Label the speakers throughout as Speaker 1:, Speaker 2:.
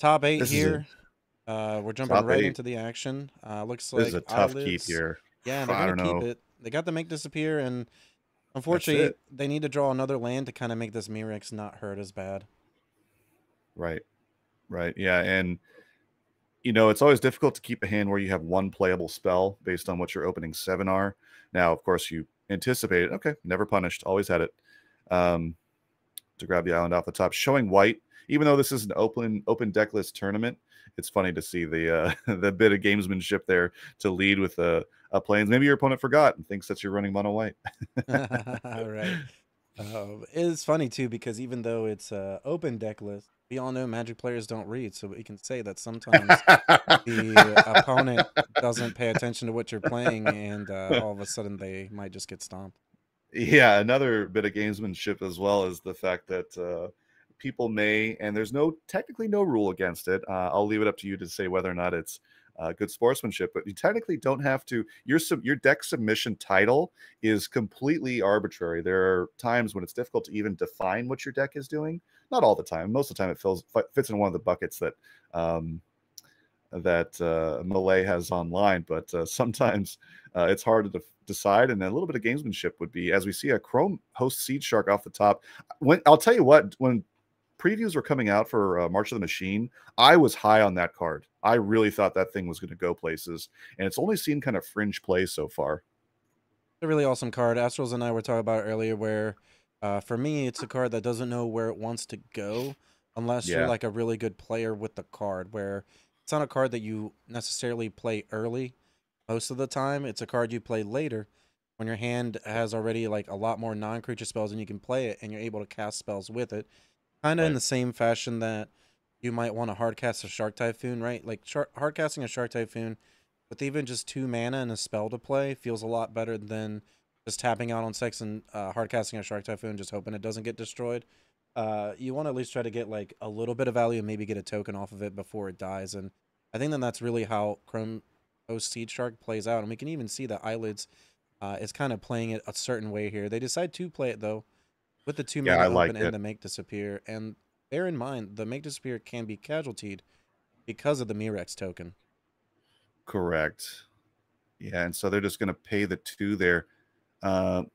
Speaker 1: top 8
Speaker 2: This is a
Speaker 1: here. We're jumping
Speaker 2: top
Speaker 1: right
Speaker 2: 8.
Speaker 1: into the action. Looks
Speaker 2: This is
Speaker 1: like
Speaker 2: a tough keep
Speaker 1: eyelids.
Speaker 2: here.
Speaker 1: Yeah, and they're
Speaker 2: I
Speaker 1: gonna
Speaker 2: don't
Speaker 1: keep
Speaker 2: know.
Speaker 1: it. They got to make disappear, and
Speaker 2: That's
Speaker 1: unfortunately,
Speaker 2: it.
Speaker 1: they need to draw another land to kind of make this Mirex not hurt as bad.
Speaker 2: Right. Right. Yeah. And it's always difficult to keep a hand where you have one playable spell based on what your opening 7 are. Now, of course, you anticipate it. Okay, never punished. Always had it. To grab the island off the top, showing white. Even though this is an open deck list tournament, it's funny to see the the bit of gamesmanship there to lead with a plains. Maybe your opponent forgot and thinks that you're running mono white.
Speaker 1: Right. It's funny too because even though it's open deck list, we all know Magic players don't read, so we can say that sometimes the opponent doesn't pay attention to what you're playing, and all of a sudden they might just get stomped.
Speaker 2: Yeah, another bit of gamesmanship as well is the fact that people may, and there's technically no rule against it. I'll leave it up to you to say whether or not it's good sportsmanship, but you technically don't have to. Your deck submission title is completely arbitrary. There are times when it's difficult to even define what your deck is doing. Not all the time. Most of the time, it fits in one of the buckets that Melee has online, but sometimes it's hard to decide. And a little bit of gamesmanship would be, as we see a Chrome host Seed Shark off the top. I'll tell you what, when previews were coming out for March of the Machine, I was high on that card. I really thought that thing was going to go places, and it's only seen kind of fringe play so far.
Speaker 1: A really awesome card. Astrals and I were talking about it earlier, where for me, it's a card that doesn't know where it wants to go unless you're
Speaker 2: Yeah,
Speaker 1: like a really good player with the card, where it's not a card that you necessarily play early most of the time. It's a card you play later when your hand has already like a lot more non-creature spells and you can play it and you're able to cast spells with it. Kind of in
Speaker 2: right.
Speaker 1: the same fashion that you might want to hard cast a Shark Typhoon, right? Like hard casting a Shark Typhoon with even just 2 mana and a spell to play feels a lot better than just tapping out on 6 and hard casting a Shark Typhoon, just hoping it doesn't get destroyed. You want to at least try to get like a little bit of value and maybe get a token off of it before it dies. And I think that's really how Chrome Host Seed Shark plays out. And we can even see that Eyelids is kind of playing it a certain way here. They decide to play it though with the 2
Speaker 2: Yeah,
Speaker 1: mana
Speaker 2: I
Speaker 1: open
Speaker 2: like
Speaker 1: and
Speaker 2: it.
Speaker 1: the Make Disappear. And bear in mind, the Make Disappear can be casualtied because of the Mirex token.
Speaker 2: Correct. Yeah, and so they're just going to pay the 2 there.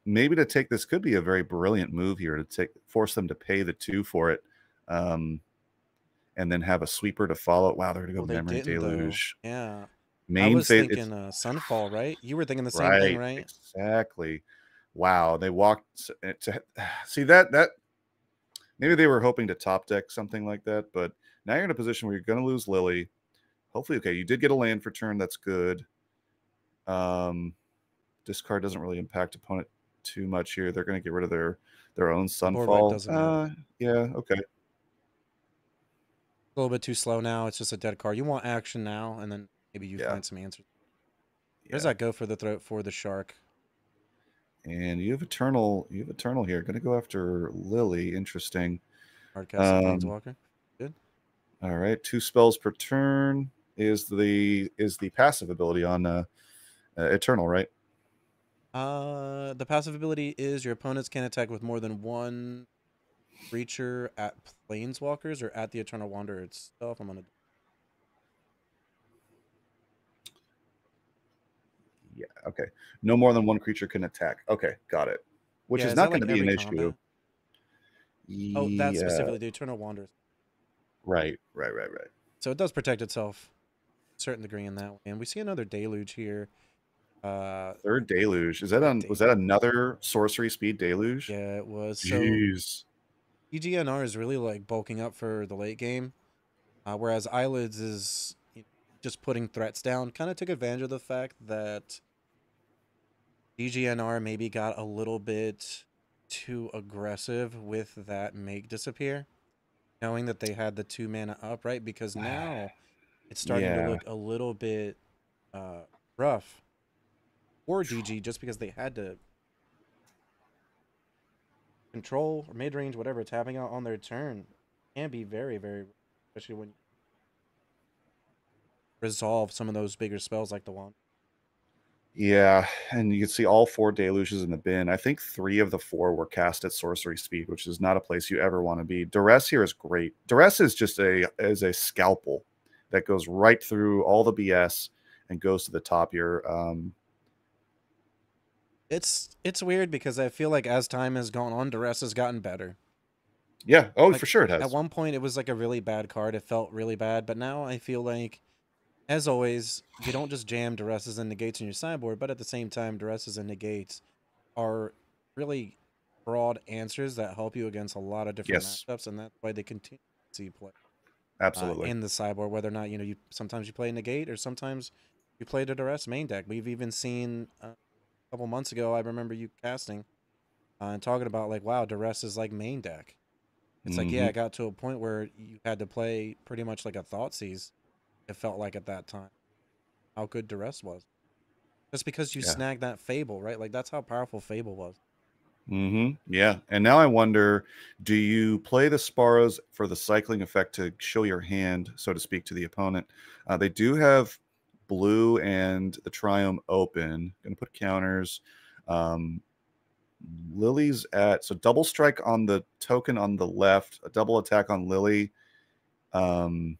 Speaker 2: Maybe to take this could be a very brilliant move here to force them to pay the 2 for it, and then have a sweeper to follow. Wow, they're going to
Speaker 1: Oh,
Speaker 2: go
Speaker 1: they
Speaker 2: Memory
Speaker 1: didn't though.
Speaker 2: Deluge.
Speaker 1: Yeah. I
Speaker 2: Main
Speaker 1: was
Speaker 2: phase,
Speaker 1: thinking
Speaker 2: it's
Speaker 1: Sunfall, right? You were thinking the same thing,
Speaker 2: right,
Speaker 1: right?
Speaker 2: exactly. Wow, they walked to see that maybe they were hoping to top deck something like that, but now you're in a position where you're going to lose Lily. Hopefully, okay, you did get a land for turn. That's good. This card doesn't really impact opponent too much here. They're going to get rid of their own
Speaker 1: The board wipe
Speaker 2: Sunfall.
Speaker 1: doesn't matter.
Speaker 2: Yeah, okay.
Speaker 1: A little bit too slow now. It's just a dead card. You want action now, and then maybe you
Speaker 2: Yeah,
Speaker 1: find some answers. Where's
Speaker 2: yeah.
Speaker 1: that go for the throat for the shark?
Speaker 2: And you have Eternal. You have Eternal here. Going to go after Lily. Interesting.
Speaker 1: Hardcast a
Speaker 2: Um,
Speaker 1: planeswalker. Good.
Speaker 2: all right, 2 spells per turn is the passive ability on Eternal, right?
Speaker 1: The passive ability is your opponents can attack with more than one creature at planeswalkers or at the Eternal Wanderer itself. I'm gonna.
Speaker 2: Yeah. Okay. No more than one creature can attack. Okay, got it. Which
Speaker 1: Yeah,
Speaker 2: is
Speaker 1: is
Speaker 2: not
Speaker 1: that
Speaker 2: going
Speaker 1: like
Speaker 2: to be
Speaker 1: every
Speaker 2: an issue.
Speaker 1: combat? Oh, that's
Speaker 2: Yeah.
Speaker 1: specifically the Eternal Wanderers.
Speaker 2: Right. Right. Right. Right.
Speaker 1: So it does protect itself to a certain degree in that way. And we see another deluge here.
Speaker 2: Third deluge. Is that
Speaker 1: Third
Speaker 2: on? Was
Speaker 1: deluge.
Speaker 2: that another sorcery speed deluge?
Speaker 1: Yeah, it was. So
Speaker 2: Jeez.
Speaker 1: EGNR is really like bulking up for the late game, whereas Eyelids is just putting threats down. Kind of took advantage of the fact that EGNR maybe got a little bit too aggressive with that Make Disappear, knowing that they had the 2 mana up, right? Because now it's starting to
Speaker 2: Yeah.
Speaker 1: look a little bit uh, rough for DG just because they had to control or mid range, whatever, tapping out on their turn can be very, very, especially when you resolve some of those bigger spells like the one.
Speaker 2: Yeah, and you can see all 4 deluges in the bin. I think 3 of the 4 were cast at sorcery speed, which is not a place you ever want to be. Duress here is great. Duress is just a scalpel that goes right through all the BS and goes to the top here.
Speaker 1: It's weird because I feel like as time has gone on, Duress has gotten better.
Speaker 2: Yeah, oh,
Speaker 1: Like
Speaker 2: for sure it
Speaker 1: at
Speaker 2: has.
Speaker 1: one point it was like a really bad card. It felt really bad, but now I feel like, as always, you don't just jam Duresses and Negates in your sideboard, but at the same time, Duresses and Negates are really broad answers that help you against a lot of different
Speaker 2: Yes,
Speaker 1: matchups, and that's why they continue to see play
Speaker 2: absolutely.
Speaker 1: in the sideboard. Whether or not you sometimes you play Negate or sometimes you play the Duress main deck. We've even seen a couple months ago. I remember you casting and talking about like, wow, Duress is like main deck. It's like, yeah,
Speaker 2: Hmm.
Speaker 1: it got to a point where you had to play pretty much like a Thoughtseize. It felt like at that time how good Duress was. Just because you
Speaker 2: Yeah.
Speaker 1: snagged that Fable, right? Like that's how powerful Fable was.
Speaker 2: Yeah. And now I wonder, do you play the Sparrows for the cycling effect to show your hand, so to speak, to the opponent? They do have blue and the Triumph open. Going to put counters. Um, Lily's at, so double strike on the token on the left, a double attack on Lily. Um,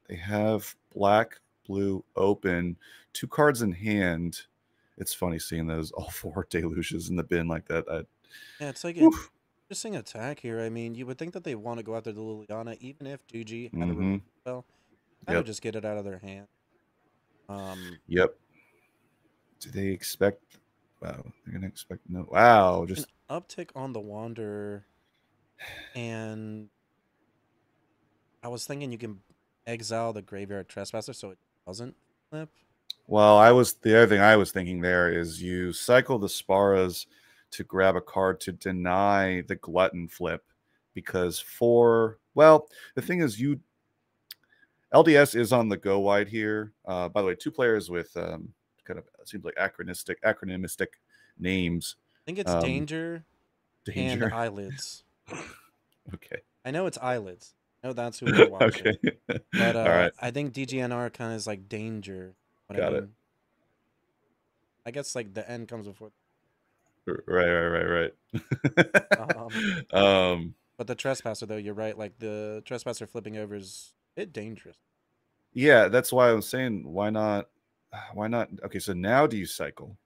Speaker 2: they have black, blue open, 2 cards in hand. It's funny seeing those all 4 deluges in the bin like that.
Speaker 1: Yeah, it's like an
Speaker 2: Whew.
Speaker 1: interesting attack here. I mean, you would think that they want to go after the Liliana, even if GG had a
Speaker 2: Mm-hmm.
Speaker 1: removal spell, kind of
Speaker 2: Yep.
Speaker 1: just get it out of their hand. Um,
Speaker 2: Yep. Do they expect? Wow, they're gonna expect no. Wow,
Speaker 1: an
Speaker 2: just
Speaker 1: uptick on the Wanderer, and I was thinking you can exile the Graveyard Trespasser so it doesn't flip.
Speaker 2: well. I was the other thing I was thinking there is you cycle the Sparas to grab a card to deny the Glutton flip because the thing is you LDS is on the go wide here. By the way, 2 players with kind of seems like acronymistic names.
Speaker 1: I think it's
Speaker 2: Um,
Speaker 1: Danger and
Speaker 2: danger.
Speaker 1: Eyelids.
Speaker 2: Okay.
Speaker 1: I know it's Eyelids. I know that's who we're watching.
Speaker 2: Okay.
Speaker 1: But
Speaker 2: All right.
Speaker 1: I think DGNR kind of is like danger. What I
Speaker 2: Got it.
Speaker 1: mean, I guess like the end comes before.
Speaker 2: Right.
Speaker 1: Um,
Speaker 2: um,
Speaker 1: but the trespasser though, you're right. Like the trespasser flipping over is a bit dangerous.
Speaker 2: yeah, that's why I was saying, why not? Why not? Okay, so now do you cycle?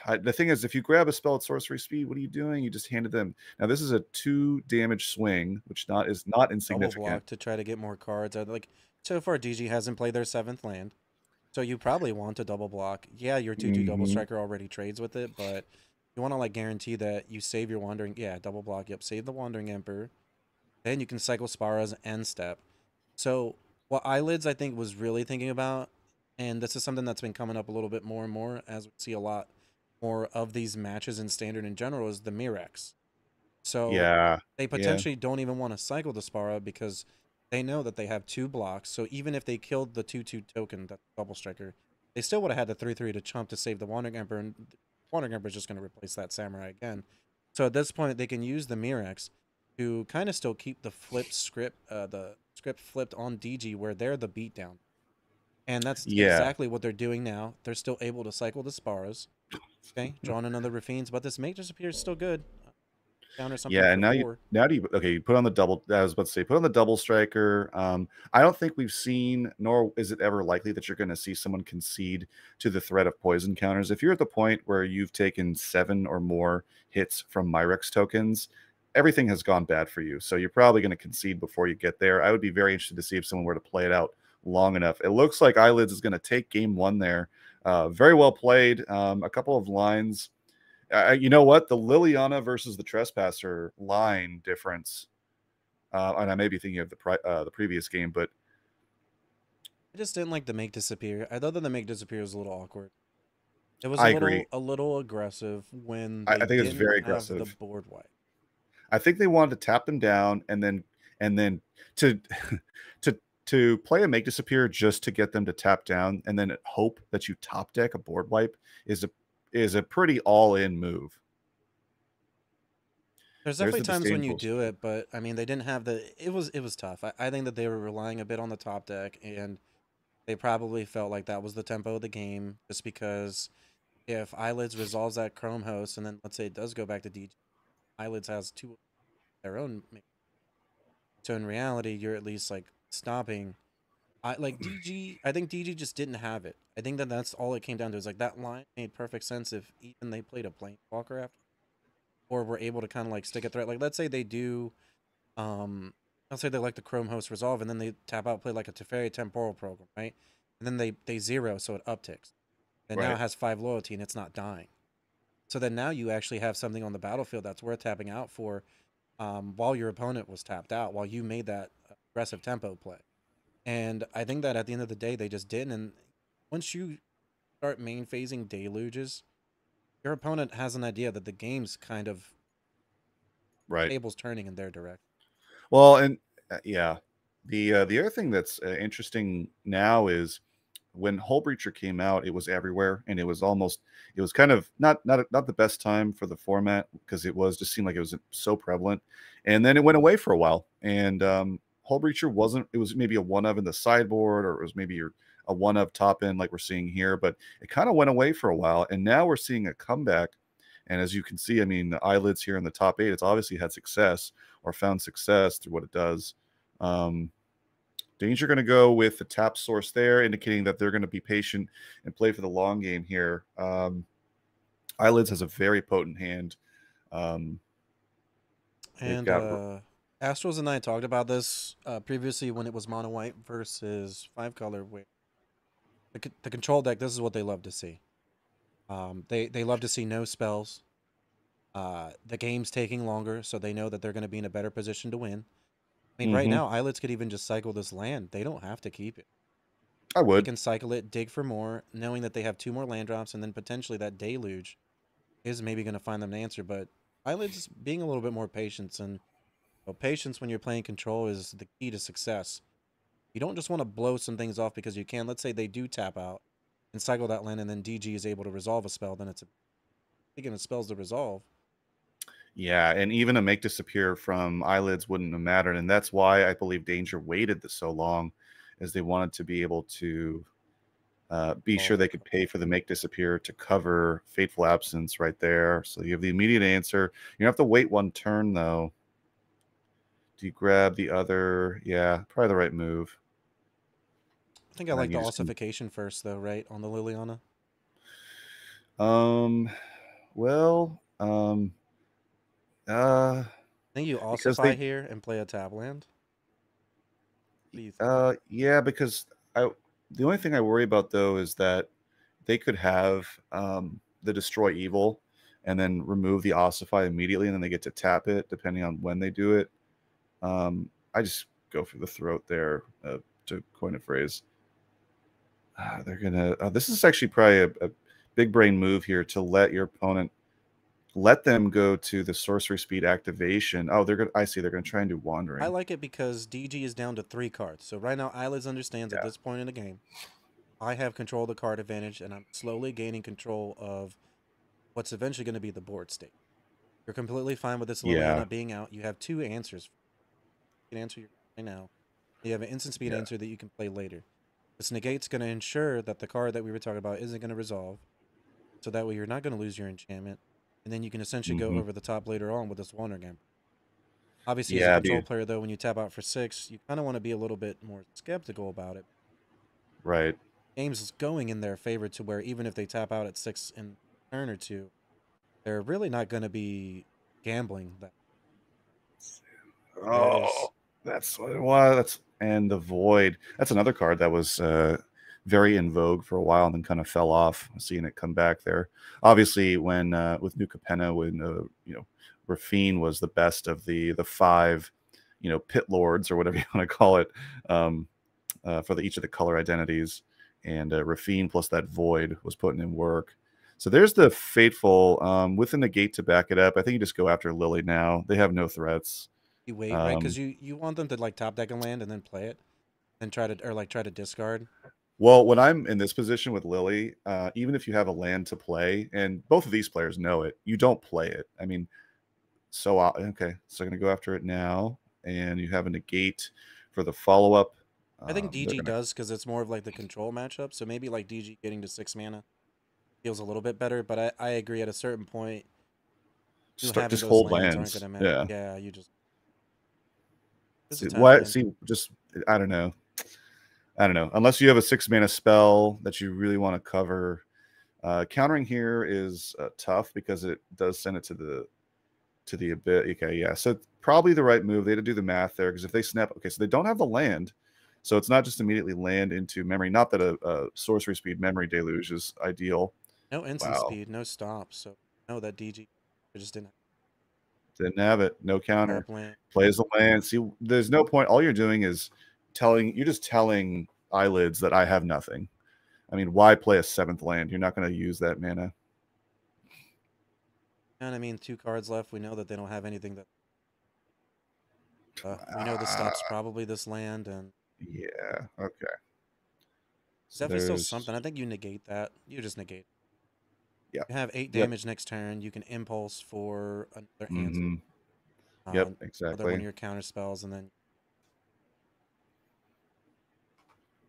Speaker 2: The thing is, if you grab a spell at sorcery speed, what are you doing? You just handed them. Now this is a 2 damage swing, which is not
Speaker 1: Double
Speaker 2: insignificant.
Speaker 1: block to try to get more cards. Like so far, DG hasn't played their 7th land, so you probably want to double block. Yeah, your 2/2 double
Speaker 2: Hmm.
Speaker 1: striker already trades with it, but you want to like guarantee that you save your wandering. Yeah, double block. Yep, save the wandering emperor. Then you can cycle Sparas and step. So what Eyelids I think was really thinking about, and this is something that's been coming up a little bit more and more as we see a lot more of these matches in standard in general, is the Mirex. So
Speaker 2: Yeah,
Speaker 1: they
Speaker 2: yeah,
Speaker 1: potentially don't even want to cycle the Spara because they know that they have 2 blocks. So even if they killed the 2/2 token, that double striker, they still would have had the 3/3 to chump to save the Wandering Emperor, and Wandering Emperor is just going to replace that Samurai again. So at this point, they can use the Mirex to kind of still keep the script flipped on DG where they're the beatdown. And that's
Speaker 2: yeah.
Speaker 1: exactly what they're doing now. They're still able to cycle the Sparas. Okay, drawing another Rafines, but this Mage Disappear is still good. Counter something
Speaker 2: Yeah, and
Speaker 1: for 4.
Speaker 2: now do you okay, you put on the double I was about to say put on the double striker. I don't think we've seen, nor is it ever likely that you're gonna see someone concede to the threat of poison counters. If you're at the point where you've taken 7 or more hits from Myrex tokens, everything has gone bad for you. So you're probably gonna concede before you get there. I would be very interested to see if someone were to play it out long enough. It looks like Eyelids is gonna take game 1 there. Very well played. A couple of lines. You know what? The Liliana versus the Trespasser line difference, and I may be thinking of the previous game, but
Speaker 1: I just didn't like the Make Disappear. I thought that the Make Disappear was a little awkward. It was
Speaker 2: I agree.
Speaker 1: a little aggressive when
Speaker 2: I
Speaker 1: they
Speaker 2: think it's
Speaker 1: didn't
Speaker 2: very
Speaker 1: have the
Speaker 2: aggressive.
Speaker 1: board wipe.
Speaker 2: I think they wanted to tap them down and then to to play a make disappear just to get them to tap down and then hope that you top deck a board wipe is a pretty all in move.
Speaker 1: There's
Speaker 2: There's
Speaker 1: definitely
Speaker 2: the
Speaker 1: times when you
Speaker 2: disdainful.
Speaker 1: do it, but I mean they didn't have the. It was tough. I think that they were relying a bit on the top deck, and They probably felt like that was the tempo of the game, just because if Eyelids resolves that Chrome host, and then let's say it does go back to DG, Eyelids has two of their own. So in reality, you're at least like stopping. I like DG. I think DG just didn't have it. I think that that's all it came down to. Is like that line made perfect sense if even they played a Planeswalker after, or were able to kind of like stick a threat. Like let's say they do, let's say they like the Chrome host resolve, and then they tap out, play like a Teferi temporal program, right? And then they zero, so it upticks. And now
Speaker 2: Right.
Speaker 1: it has 5 loyalty and it's not dying. So then now you actually have something on the battlefield that's worth tapping out for, while your opponent was tapped out, while you made that aggressive tempo play. And I think that at the end of the day, they just didn't. And once you start main phasing deluges, your opponent has an idea that the game's kind of
Speaker 2: Right.
Speaker 1: tables turning in their direction.
Speaker 2: Well, and yeah, the other thing that's interesting now is when Hull Breacher came out, it was everywhere, and it was kind of not the best time for the format because it was just seemed like it was so prevalent, and then it went away for a while. And Hull Breacher wasn't. It was maybe a one of in the sideboard, or it was maybe a one of top end like we're seeing here, but it kind of went away for a while, and now we're seeing a comeback. And as you can see, I mean, the eyelids here in the top 8, it's obviously had success or found success through what it does. Danger going to go with the tap source there, indicating that they're going to be patient and play for the long game here. Eyelids has a very potent hand. They've
Speaker 1: And
Speaker 2: got
Speaker 1: Astros and I talked about this previously when it was mono white versus 5-color. Where the control deck, this is what they love to see. They love to see no spells. The game's taking longer, so they know that they're going to be in a better position to win. I mean, right now, Eyelids could even just cycle this land. They don't have to keep it.
Speaker 2: I
Speaker 1: They
Speaker 2: would.
Speaker 1: can cycle it, dig for more, knowing that they have 2 more land drops, and then potentially that deluge is maybe going to find them an answer. But Eyelids being a little bit more patient, and patience when you're playing control is the key to success. You don't just want to blow some things off because you can. Let's say they do tap out and cycle that land, and then DG is able to resolve a spell. Then it's thinking it spells to resolve.
Speaker 2: Yeah, and even a make disappear from eyelids wouldn't have mattered, and that's why I believe Danger waited this so long, as they wanted to be able to be sure they could pay for the make disappear to cover fateful absence right there. So you have the immediate answer. You don't have to wait one turn though. Do you grab the other? Yeah, probably the right move.
Speaker 1: I think I
Speaker 2: And then
Speaker 1: like
Speaker 2: you
Speaker 1: the
Speaker 2: just can,
Speaker 1: ossification first, though, right? On the Liliana.
Speaker 2: um, well, uh,
Speaker 1: I think you
Speaker 2: because
Speaker 1: ossify
Speaker 2: they,
Speaker 1: here and play a tap land. What do you think?
Speaker 2: yeah, because the only thing I worry about though is that they could have the destroy evil and then remove the ossify immediately, and then they get to tap it depending on when they do it. I just go for the throat there, to coin a phrase. They're gonna. This is actually probably a big brain move here to let your opponent let them go to the sorcery speed activation. Oh, they're gonna. I see. They're gonna try and do
Speaker 1: I
Speaker 2: wandering.
Speaker 1: like it because DG is down to 3 cards. So right now, Eyelids understands at
Speaker 2: Yeah.
Speaker 1: this point in the game, I have control of the card advantage, and I'm slowly gaining control of what's eventually going to be the board state. You're completely fine with this
Speaker 2: Yeah.
Speaker 1: Liliana being out. You have 2 answers. You can answer your right now. You have an instant speed
Speaker 2: Yeah.
Speaker 1: answer that you can play later. This negate's going to ensure that the card that we were talking about isn't going to resolve. So that way you're not going to lose your enchantment. And then you can essentially go
Speaker 2: Hmm.
Speaker 1: over the top later on with this Wander Gambler. Obviously, as a
Speaker 2: Yeah.
Speaker 1: control player, though, when you tap out for 6, you kind of want to be a little bit more skeptical about it.
Speaker 2: Right.
Speaker 1: Game's going in their favor to where even if they tap out at 6 in a turn or 2, they're really not going to be gambling that. Whereas
Speaker 2: Oh, that's what it was. That's and the void. That's another card that was very in vogue for a while and then kind of fell off. Seeing it come back there. Obviously, when with New Capenna, when Rafine was the best of the 5, pit lords or whatever you want to call it, for each of the color identities, and Rafine plus that void was putting in work. So there's the fateful with the negate to back it up. I think you just go after Lily now. They have no threats.
Speaker 1: you wait, right?
Speaker 2: Um,
Speaker 1: Because you want them to like top deck a land and then play it and try to discard.
Speaker 2: Well, when I'm in this position with Lily, even if you have a land to play, and both of these players know it, you don't play it. I mean, okay, so I'm going to go after it now, and you have a negate for the follow up.
Speaker 1: I think
Speaker 2: They're
Speaker 1: DG
Speaker 2: gonna
Speaker 1: does because it's more of like the control matchup. So maybe like DG getting to 6 mana feels a little bit better. But I agree at a certain point, you
Speaker 2: start
Speaker 1: having
Speaker 2: just
Speaker 1: those
Speaker 2: hold
Speaker 1: lands aren't
Speaker 2: lands.
Speaker 1: gonna matter.
Speaker 2: Yeah.
Speaker 1: Yeah, you just there's a
Speaker 2: See
Speaker 1: time,
Speaker 2: what?
Speaker 1: man.
Speaker 2: See, just I don't know. I don't know. Unless you have a 6 mana spell that you really want to cover, countering here is tough because it does send it to the abyss. Okay, yeah. So probably the right move. They had to do the math there because if they snap, okay, so they don't have the land, so it's not just immediately land into memory. Not that a sorcery speed memory deluge is ideal.
Speaker 1: No instant
Speaker 2: Wow,
Speaker 1: speed, no stop. So no, that DG just didn't
Speaker 2: didn't have it. No counter.
Speaker 1: have land.
Speaker 2: Plays the land. See, there's no point. All you're doing is you're just telling eyelids that I have nothing. I mean, why play a 7th land? You're not going to use that mana.
Speaker 1: And I mean, 2 cards left. We know that they don't have anything that. We know the stop's probably this land, and
Speaker 2: Yeah. Okay. So
Speaker 1: definitely still
Speaker 2: there's
Speaker 1: something. I think you negate that. You just negate it.
Speaker 2: yeah.
Speaker 1: You have 8
Speaker 2: Yep.
Speaker 1: damage next turn. You can impulse for another answer,
Speaker 2: Mm-hmm. Yep.
Speaker 1: another one
Speaker 2: Exactly.
Speaker 1: of your counter spells, and then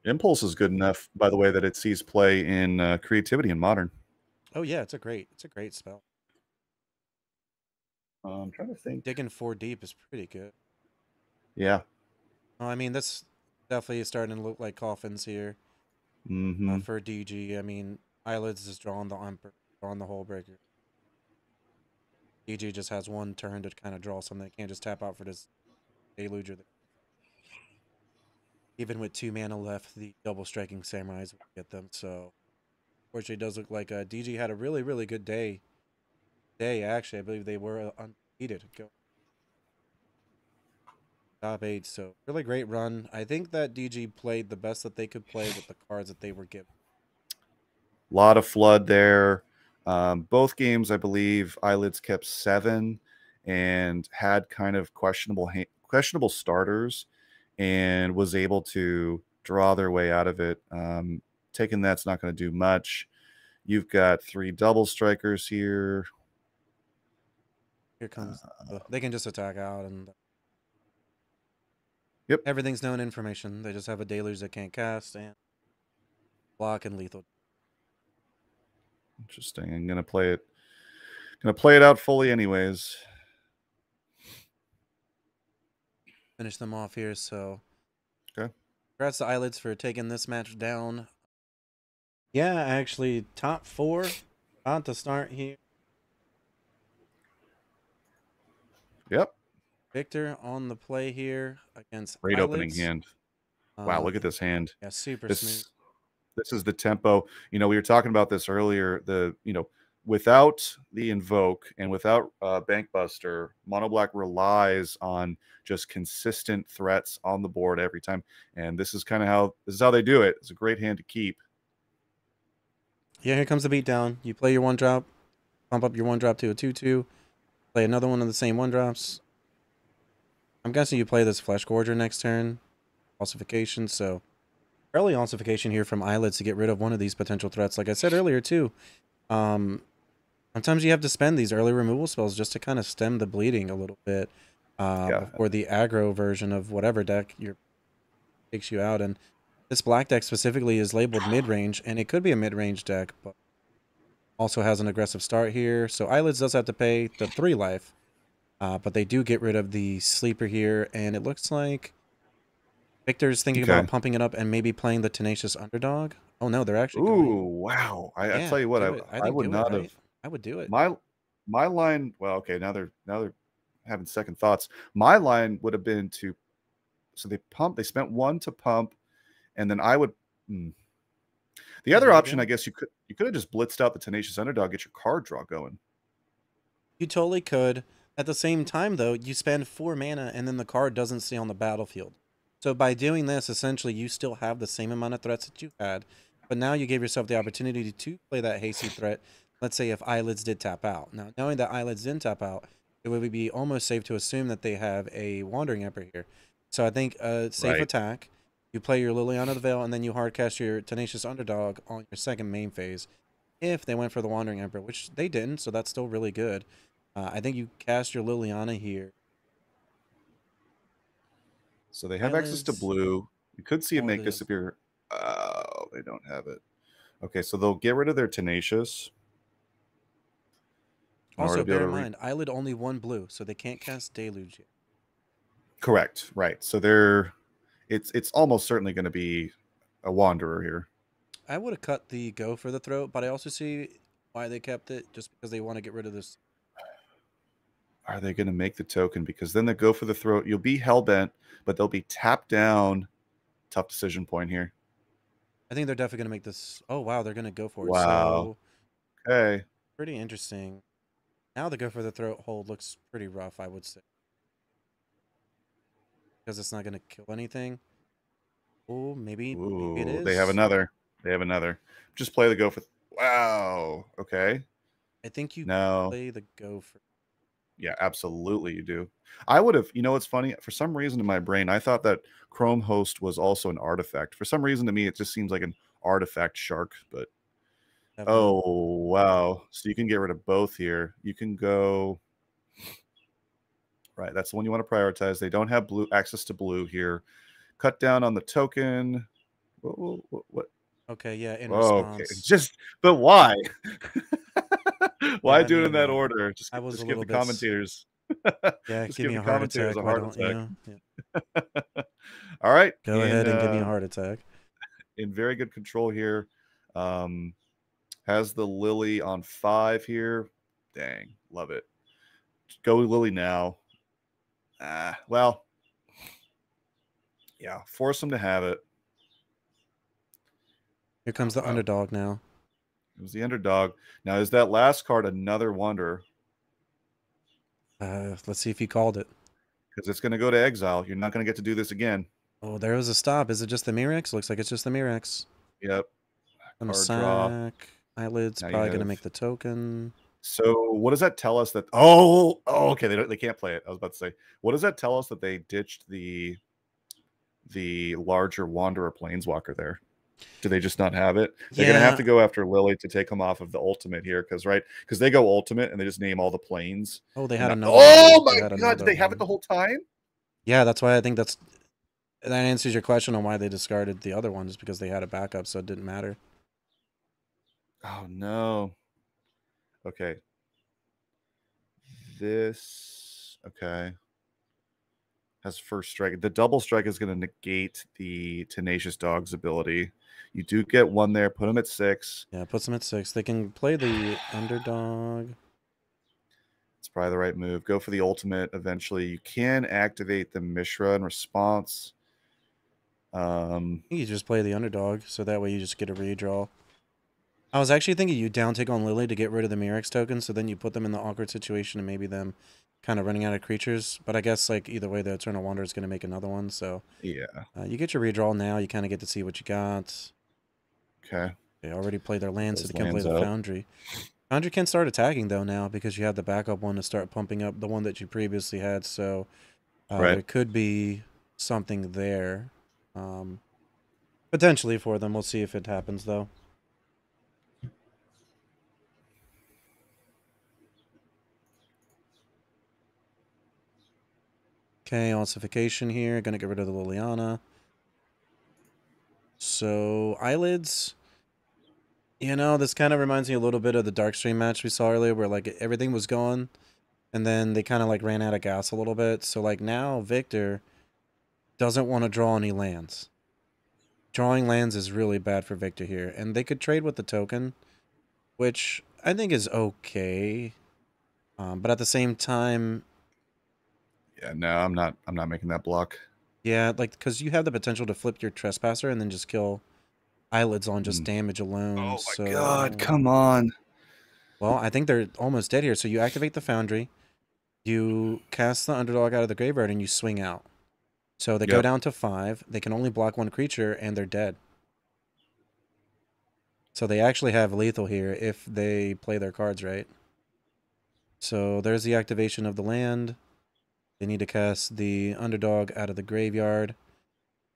Speaker 2: Impulse is good enough, by the way, that it sees play in creativity and modern.
Speaker 1: oh yeah, it's a great spell.
Speaker 2: I'm trying to think.
Speaker 1: Digging 4 deep is pretty good.
Speaker 2: Yeah.
Speaker 1: Oh, I mean, that's definitely starting to look like coffins here
Speaker 2: Mm-hmm.
Speaker 1: for DG. I mean, eyelids is drawing drawing the hole breaker. DG just has one turn to kind of draw something. They can't just tap out for this deluger. Even with 2 mana left, the double striking samurais will get them. So, fortunately, it does look like DG had a really good day. Actually, I believe they were undefeated. Go top 8. So, really great run. I think that DG played the best that they could play with the cards that they were given.
Speaker 2: A lot of flood there. Both games, I believe, eyelids kept 7 and had kind of questionable starters and was able to draw their way out of it. Taking that's not going to do much. You've got 3 double strikers here.
Speaker 1: Here comes they can just attack out, and
Speaker 2: Yep.
Speaker 1: everything's known information. They just have a deluge that can't cast and block and lethal.
Speaker 2: Interesting. I'm gonna play it. Gonna play it out fully, anyways.
Speaker 1: Finish them off here. So,
Speaker 2: Okay.
Speaker 1: congrats to eyelids for taking this match down. Yeah, actually, top 4 about to start here.
Speaker 2: Yep.
Speaker 1: Victor on the play here against
Speaker 2: Great opening
Speaker 1: eyelids.
Speaker 2: hand. Wow, look at
Speaker 1: And
Speaker 2: this hand.
Speaker 1: yeah, super smooth.
Speaker 2: This is the tempo. You know, we were talking about this earlier. Without the invoke and without Bankbuster, Mono Black relies on just consistent threats on the board every time. And this is how they do it. It's a great hand to keep.
Speaker 1: Yeah, here comes the beatdown. You play your 1-drop, pump up your 1-drop to a 2/2, play another one of the same 1-drops. I'm guessing you play this Flesh Gorger next turn. Ossification, so early ossification here from eyelids to get rid of one of these potential threats. Like I said earlier too, sometimes you have to spend these early removal spells just to kind of stem the bleeding a little bit before the aggro version of whatever deck takes you out. And this black deck specifically is labeled mid-range, and it could be a mid-range deck, but also has an aggressive start here. So eyelids does have to pay the 3 life, but they do get rid of the sleeper here, and it looks like Victor's thinking about pumping it up and maybe playing the tenacious underdog. Oh no, they're actually
Speaker 2: Ooh,
Speaker 1: going.
Speaker 2: wow. I
Speaker 1: Yeah,
Speaker 2: tell you what,
Speaker 1: do it. I
Speaker 2: I
Speaker 1: think
Speaker 2: would
Speaker 1: do it,
Speaker 2: not have
Speaker 1: right? I would do it.
Speaker 2: my line. Well, okay, now they're having second thoughts. My line would have been so they spent 1 to pump, and then I would the other option, I guess you could have just blitzed out the tenacious underdog, get your card draw going.
Speaker 1: You totally could. At the same time, though, you spend 4 mana and then the card doesn't stay on the battlefield. So by doing this, essentially, you still have the same amount of threats that you had, but now you gave yourself the opportunity to play that hasty threat. Let's say if eyelids did tap out. Now, knowing that eyelids didn't tap out, it would be almost safe to assume that they have a Wandering Emperor here. So I think a safe attack, you play your Liliana of the Veil, and then you hardcast your Tenacious Underdog on your second main phase. If they went for the Wandering Emperor, which they didn't, so that's still really good. I think you cast your Liliana here.
Speaker 2: So they have access to blue. You could see it
Speaker 1: Oh, it
Speaker 2: make
Speaker 1: is.
Speaker 2: disappear. Oh, they don't have it. Okay, so they'll get rid of their Tenacious in order
Speaker 1: Also,
Speaker 2: to be able
Speaker 1: bear
Speaker 2: to
Speaker 1: in mind, Eyelid only one blue, so they can't cast Deluge yet.
Speaker 2: Correct, right. So it's almost certainly going to be a Wanderer here.
Speaker 1: I would have cut the Go for the Throat, but I also see why they kept it, just because they want to get rid of this.
Speaker 2: Are they going to make the token? Because then they go for the throat. You'll be hellbent, but they'll be tapped down. Tough decision point here.
Speaker 1: I think they're definitely going to make this. Oh, wow, they're going to go for it.
Speaker 2: Wow.
Speaker 1: So,
Speaker 2: Okay.
Speaker 1: pretty interesting. Now the Go for the Throat hold looks pretty rough, I would say. Because it's not going to kill anything. Oh, maybe it
Speaker 2: Ooh, they have
Speaker 1: is.
Speaker 2: another. They have another. Just play the go for. Wow. Okay.
Speaker 1: I think you
Speaker 2: No.
Speaker 1: play the Go for.
Speaker 2: Yeah, absolutely you do. I would have, what's funny? For some reason in my brain, I thought that Chrome Host was also an artifact. For some reason to me, it just seems like an artifact shark, but
Speaker 1: Definitely.
Speaker 2: oh, wow. So you can get rid of both here. You can go right. That's the one you want to prioritize. They don't have blue access to blue here. Cut down on the token. What?
Speaker 1: Okay, yeah, in
Speaker 2: Okay.
Speaker 1: response.
Speaker 2: But why?
Speaker 1: Yeah,
Speaker 2: Why
Speaker 1: I
Speaker 2: do it in
Speaker 1: mean,
Speaker 2: that order?
Speaker 1: I was a
Speaker 2: Just give
Speaker 1: little
Speaker 2: the
Speaker 1: bit.
Speaker 2: commentators.
Speaker 1: Yeah,
Speaker 2: Just
Speaker 1: give
Speaker 2: give
Speaker 1: me
Speaker 2: the
Speaker 1: a heart
Speaker 2: commentators
Speaker 1: attack.
Speaker 2: a
Speaker 1: Why
Speaker 2: heart
Speaker 1: don't
Speaker 2: attack.
Speaker 1: you? Yeah.
Speaker 2: All right.
Speaker 1: Go ahead and give me a heart attack.
Speaker 2: In very good control here. Has the Lily on 5 here. Dang, love it. Go Lily now. Well, yeah, force them to have it.
Speaker 1: Here comes the
Speaker 2: Wow.
Speaker 1: underdog now.
Speaker 2: It was the underdog. Now, is that last card another wonder?
Speaker 1: Let's see if he called it.
Speaker 2: Because it's going to go to exile. You're not going to get to do this again.
Speaker 1: Oh, there was a stop. Is it just the Mirex? Looks like it's just the Mirex.
Speaker 2: Yep.
Speaker 1: Gonna
Speaker 2: Card draw.
Speaker 1: sack. Eyelid's
Speaker 2: Now you
Speaker 1: probably gonna
Speaker 2: have.
Speaker 1: make the token.
Speaker 2: So what does that tell us that? Oh, okay. They can't play it. I was about to say. What does that tell us that they ditched the larger Wanderer Planeswalker there? Do they just not have it? They're gonna have
Speaker 1: Yeah,
Speaker 2: to go after Lily to take him off of the ultimate here, because they go ultimate and they just name all the planes.
Speaker 1: oh, they
Speaker 2: And
Speaker 1: had
Speaker 2: not,
Speaker 1: another
Speaker 2: oh
Speaker 1: one.
Speaker 2: my
Speaker 1: They had
Speaker 2: god, did
Speaker 1: another
Speaker 2: they have it
Speaker 1: one.
Speaker 2: the whole time?
Speaker 1: Yeah, that's why I think that answers your question on why they discarded the other one, just because they had a backup, so it didn't matter.
Speaker 2: Oh no. Okay. This has first strike. The double strike is going to negate the Tenacious Dog's ability. You do get one there. Put him at 6.
Speaker 1: Yeah, puts them at 6. They can play the underdog.
Speaker 2: It's probably the right move. Go for the ultimate eventually. You can activate the Mishra in response.
Speaker 1: I think you just play the underdog, so that way you just get a redraw. I was actually thinking you down take on Lily to get rid of the Mirex token, so then you put them in the awkward situation and maybe them kind of running out of creatures. But I guess like either way, the Eternal Wanderer is going to make another one. So
Speaker 2: Yeah.
Speaker 1: you get your redraw now. You kind of get to see what you got.
Speaker 2: Okay.
Speaker 1: They already played their land, so
Speaker 2: Those
Speaker 1: they can play
Speaker 2: lands
Speaker 1: the
Speaker 2: out.
Speaker 1: Foundry. Foundry can start attacking though now because you have the backup one to start pumping up the one that you previously had. So
Speaker 2: Right.
Speaker 1: there could be something there potentially for them. We'll see if it happens though. Okay, ossification here. Gonna get rid of the Liliana. So, eyelids. This kind of reminds me a little bit of the Darkstream match we saw earlier where, like, everything was going, and then they kind of, like, ran out of gas a little bit. So, like, now Victor doesn't want to draw any lands. Drawing lands is really bad for Victor here. And they could trade with the token, which I think is okay. But at the same time,
Speaker 2: Yeah, no, I'm not making that block.
Speaker 1: yeah, like, because you have the potential to flip your Trespasser and then just kill eyelids on just damage alone.
Speaker 2: Oh my god,
Speaker 1: So,
Speaker 2: come on.
Speaker 1: well, I think they're almost dead here. So you activate the Foundry, you cast the underdog out of the graveyard, and you swing out. So they go down to 5. They can only block one creature, and they're dead. So they actually have lethal here if they play their cards right. So there's the activation of the land. They need to cast the underdog out of the graveyard.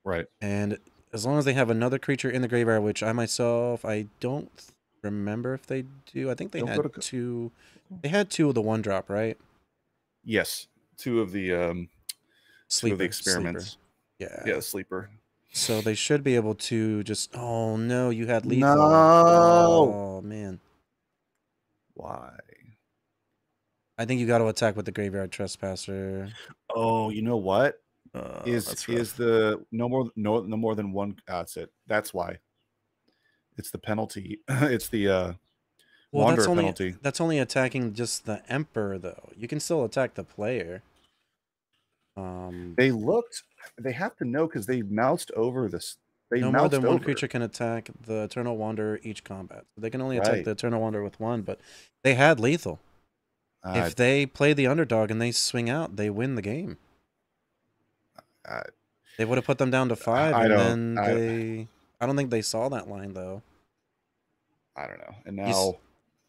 Speaker 2: Right.
Speaker 1: And as long as they have another creature in the graveyard, which I myself, I don't remember if they do. I think they had 2. They had 2 of the 1-drop, right?
Speaker 2: Yes. 2 of the
Speaker 1: Sleeper,
Speaker 2: experiments.
Speaker 1: Sleeper.
Speaker 2: Yeah, sleeper.
Speaker 1: So they should be able to just. Oh no, you had lethal.
Speaker 2: No.
Speaker 1: Oh man.
Speaker 2: Why?
Speaker 1: I think you got to attack with the graveyard trespasser.
Speaker 2: Oh, you know what? Is
Speaker 1: That's
Speaker 2: is
Speaker 1: rough.
Speaker 2: the no more than one? That's it. That's why. It's the penalty. It's the
Speaker 1: Well,
Speaker 2: Wanderer penalty.
Speaker 1: that's only attacking just the emperor though. You can still attack the player.
Speaker 2: They looked. They have to know because they moused over this. They
Speaker 1: No more
Speaker 2: moused
Speaker 1: than one
Speaker 2: over.
Speaker 1: creature can attack the Eternal Wanderer each combat. So they can only attack
Speaker 2: Right.
Speaker 1: the Eternal Wanderer with one, but they had lethal.
Speaker 2: Uh,
Speaker 1: If they play the underdog and they swing out, they win the game.
Speaker 2: I,
Speaker 1: They would have put them down to 5,
Speaker 2: I
Speaker 1: and
Speaker 2: don't.
Speaker 1: then they. I don't think they saw that line though.
Speaker 2: I don't know. And
Speaker 1: You,
Speaker 2: now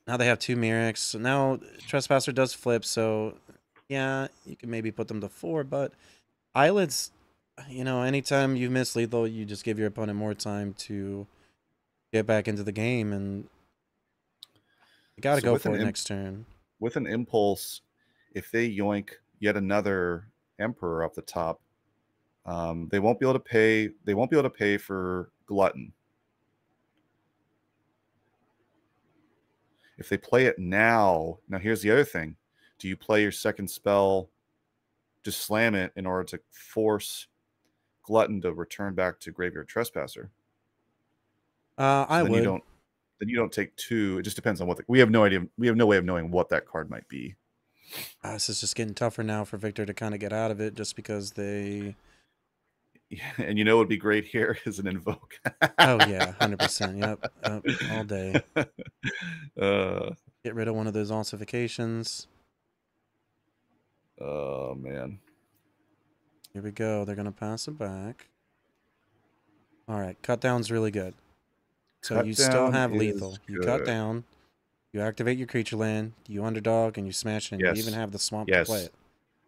Speaker 1: now they have 2 Mirrex. So now Trespasser does flip, so yeah, you can maybe put them to 4, but Eyelids, anytime you miss lethal, you just give your opponent more time to get back into the game, and you got to
Speaker 2: so
Speaker 1: go for it next turn.
Speaker 2: with an impulse, if they yoink yet another Emperor up the top, they won't be able to pay. They won't be able to pay for Glutton. If they play it now, here's the other thing: do you play your second spell, just slam it in order to force Glutton to return back to Graveyard Trespasser?
Speaker 1: I
Speaker 2: Then you
Speaker 1: would.
Speaker 2: don't. Then you don't take 2. It just depends on what we have no idea. We have no way of knowing what that card might be.
Speaker 1: This is just getting tougher now for Victor to kind of get out of it, just because they.
Speaker 2: Yeah, and you know what would be great here is an invoke.
Speaker 1: Oh yeah, 100%. Yep, all day.
Speaker 2: uh,
Speaker 1: Get rid of one of those ossifications.
Speaker 2: oh man.
Speaker 1: Here we go. They're gonna pass it back. All right, cut down's really good. So
Speaker 2: Cut
Speaker 1: you still
Speaker 2: down
Speaker 1: have
Speaker 2: is
Speaker 1: lethal. You cut
Speaker 2: good.
Speaker 1: down. You activate your creature land. You underdog and you smash it. And you even
Speaker 2: Yes.
Speaker 1: have the swamp to play
Speaker 2: Yes.
Speaker 1: it.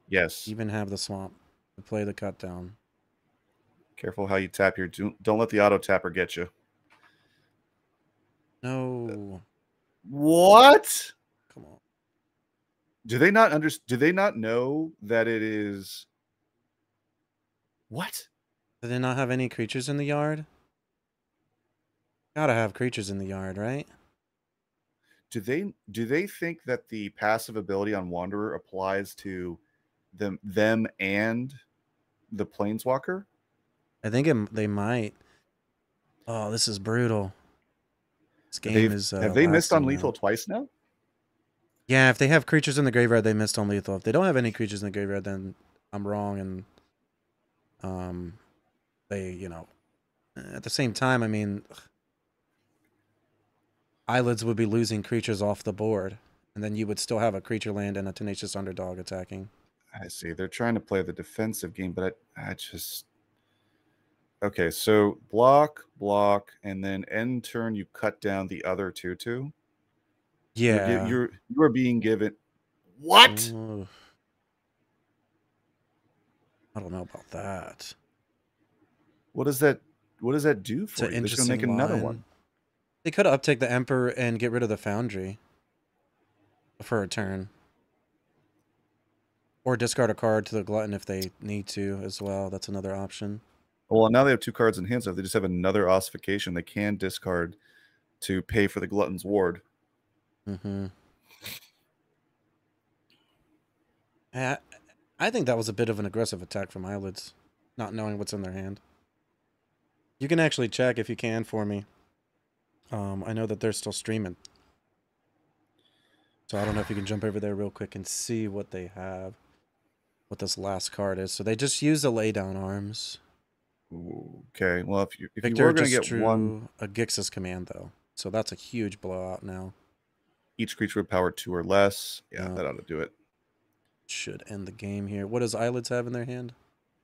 Speaker 2: Yes.
Speaker 1: Even have the swamp to play the cut down.
Speaker 2: Careful how you tap your. Don't let the auto tapper get you.
Speaker 1: No.
Speaker 2: What?
Speaker 1: Come on.
Speaker 2: Do they not understand? Do they not know that it is? What?
Speaker 1: Do they not have any creatures in the yard? Gotta have creatures in the yard, right?
Speaker 2: Do they think that the passive ability on Wanderer applies to them and the Planeswalker?
Speaker 1: I think they might. Oh, this is brutal. This game
Speaker 2: They've
Speaker 1: is
Speaker 2: have they missed on
Speaker 1: lasting
Speaker 2: lethal
Speaker 1: now.
Speaker 2: twice now?
Speaker 1: Yeah, if they have creatures in the graveyard, they missed on lethal. If they don't have any creatures in the graveyard, then I'm wrong. And they, at the same time, I mean, eyelids would be losing creatures off the board, and then you would still have a creature land and a tenacious underdog attacking.
Speaker 2: I see. They're trying to play the defensive game, but I just okay. So block, and then end turn you cut down the other 2/2.
Speaker 1: Yeah.
Speaker 2: You are being given what?
Speaker 1: Ooh, I don't know about that.
Speaker 2: What does that do
Speaker 1: It's
Speaker 2: for
Speaker 1: an
Speaker 2: you? They're just gonna make
Speaker 1: interesting
Speaker 2: another
Speaker 1: line.
Speaker 2: one.
Speaker 1: They could uptake the Emperor and get rid of the Foundry for a turn. Or discard a card to the Glutton if they need to as well. That's another option.
Speaker 2: Well, now they have 2 cards in hand, so if they just have another ossification, they can discard to pay for the Glutton's Ward.
Speaker 1: Mm-hmm. I think that was a bit of an aggressive attack from Eyelids, not knowing what's in their hand. You can actually check if you can for me. I know that they're still streaming. So I don't know if you can jump over there real quick and see what they have. What this last card is. So they just use the laydown arms.
Speaker 2: Okay, well, if you
Speaker 1: Victor
Speaker 2: were going to
Speaker 1: just
Speaker 2: get one,
Speaker 1: drew a Gixis command, though. So that's a huge blowout now.
Speaker 2: each creature with power 2 or less. Yeah, that ought to do it.
Speaker 1: Should end the game here. What does Eyelids have in their hand?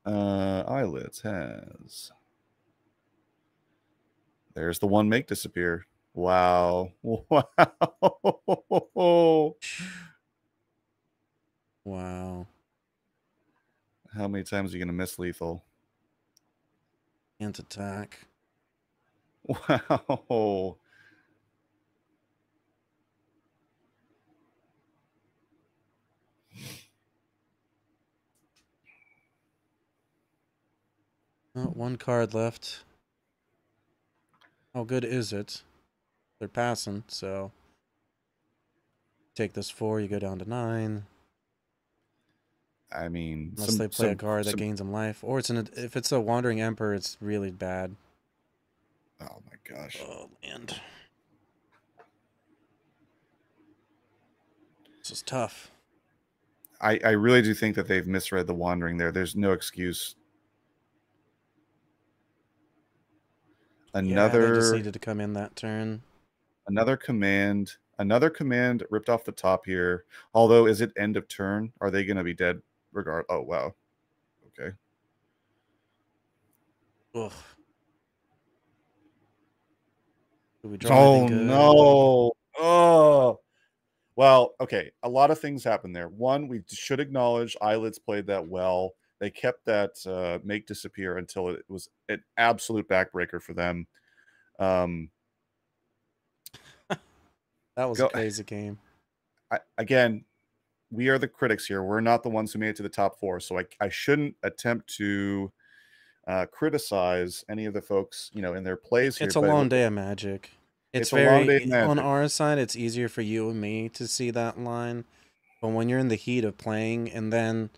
Speaker 2: Eyelids has. There's the one make disappear. Wow. Wow.
Speaker 1: Wow.
Speaker 2: How many times are you going to miss lethal?
Speaker 1: Can't attack.
Speaker 2: Wow.
Speaker 1: One card left. How good is it? They're passing, so take this 4, you go down to 9.
Speaker 2: I mean,
Speaker 1: Unless they play a card that gains them life. Or if it's a Wandering Emperor, it's really bad.
Speaker 2: Oh my gosh.
Speaker 1: Oh, land. This is tough.
Speaker 2: I really do think that they've misread the Wandering there. There's no excuse.
Speaker 1: Yeah, they just needed to come in that turn.
Speaker 2: Another command ripped off the top here. Although, is it end of turn? Are they going to be dead? Oh, wow. Okay.
Speaker 1: Ugh. Do we draw anything good?
Speaker 2: No. Oh. Well, okay. A lot of things happened there. One, we should acknowledge Eyelids played that well. They kept that make disappear until it was an absolute backbreaker for them.
Speaker 1: That was a crazy game.
Speaker 2: Again, we are the critics here. We're not the ones who made it to the top 4. So I shouldn't attempt to criticize any of the folks, in their plays here.
Speaker 1: It's a long day of Magic. It's
Speaker 2: a long day of Magic.
Speaker 1: On our side, it's easier for you and me to see that line. But when you're in the heat of playing, and then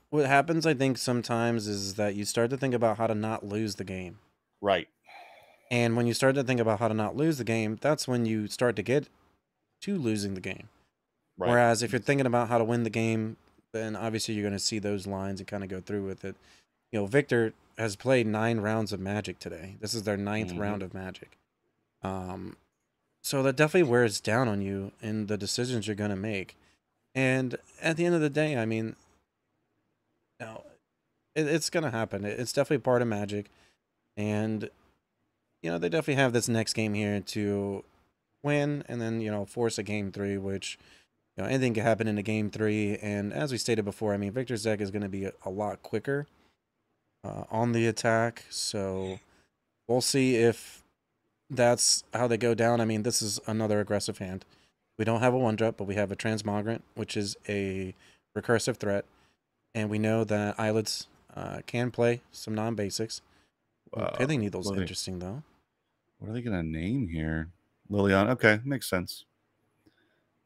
Speaker 1: what happens, I think, sometimes is that you start to think about how to not lose the game.
Speaker 2: Right.
Speaker 1: And when you start to think about how to not lose the game, that's when you start to get to losing the game. Right. Whereas if you're thinking about how to win the game, then obviously you're going to see those lines and kind of go through with it. Victor has played 9 rounds of Magic today. This is their 9th round of Magic. So that definitely wears down on you in the decisions you're going to make. And at the end of the day, I mean, it's going to happen. It's definitely part of Magic. And, they definitely have this next game here to win and then, force a game 3, which, anything can happen in a game 3. And as we stated before, I mean, Victor's deck is going to be a lot quicker on the attack. So we'll see if that's how they go down. I mean, this is another aggressive hand. We don't have a 1-drop, but we have a Transmogrant, which is a recursive threat. And we know that Eyelids can play some non-basics. Pithing Needle's interesting, though.
Speaker 2: What are they going to name here? Liliana. Okay, makes sense.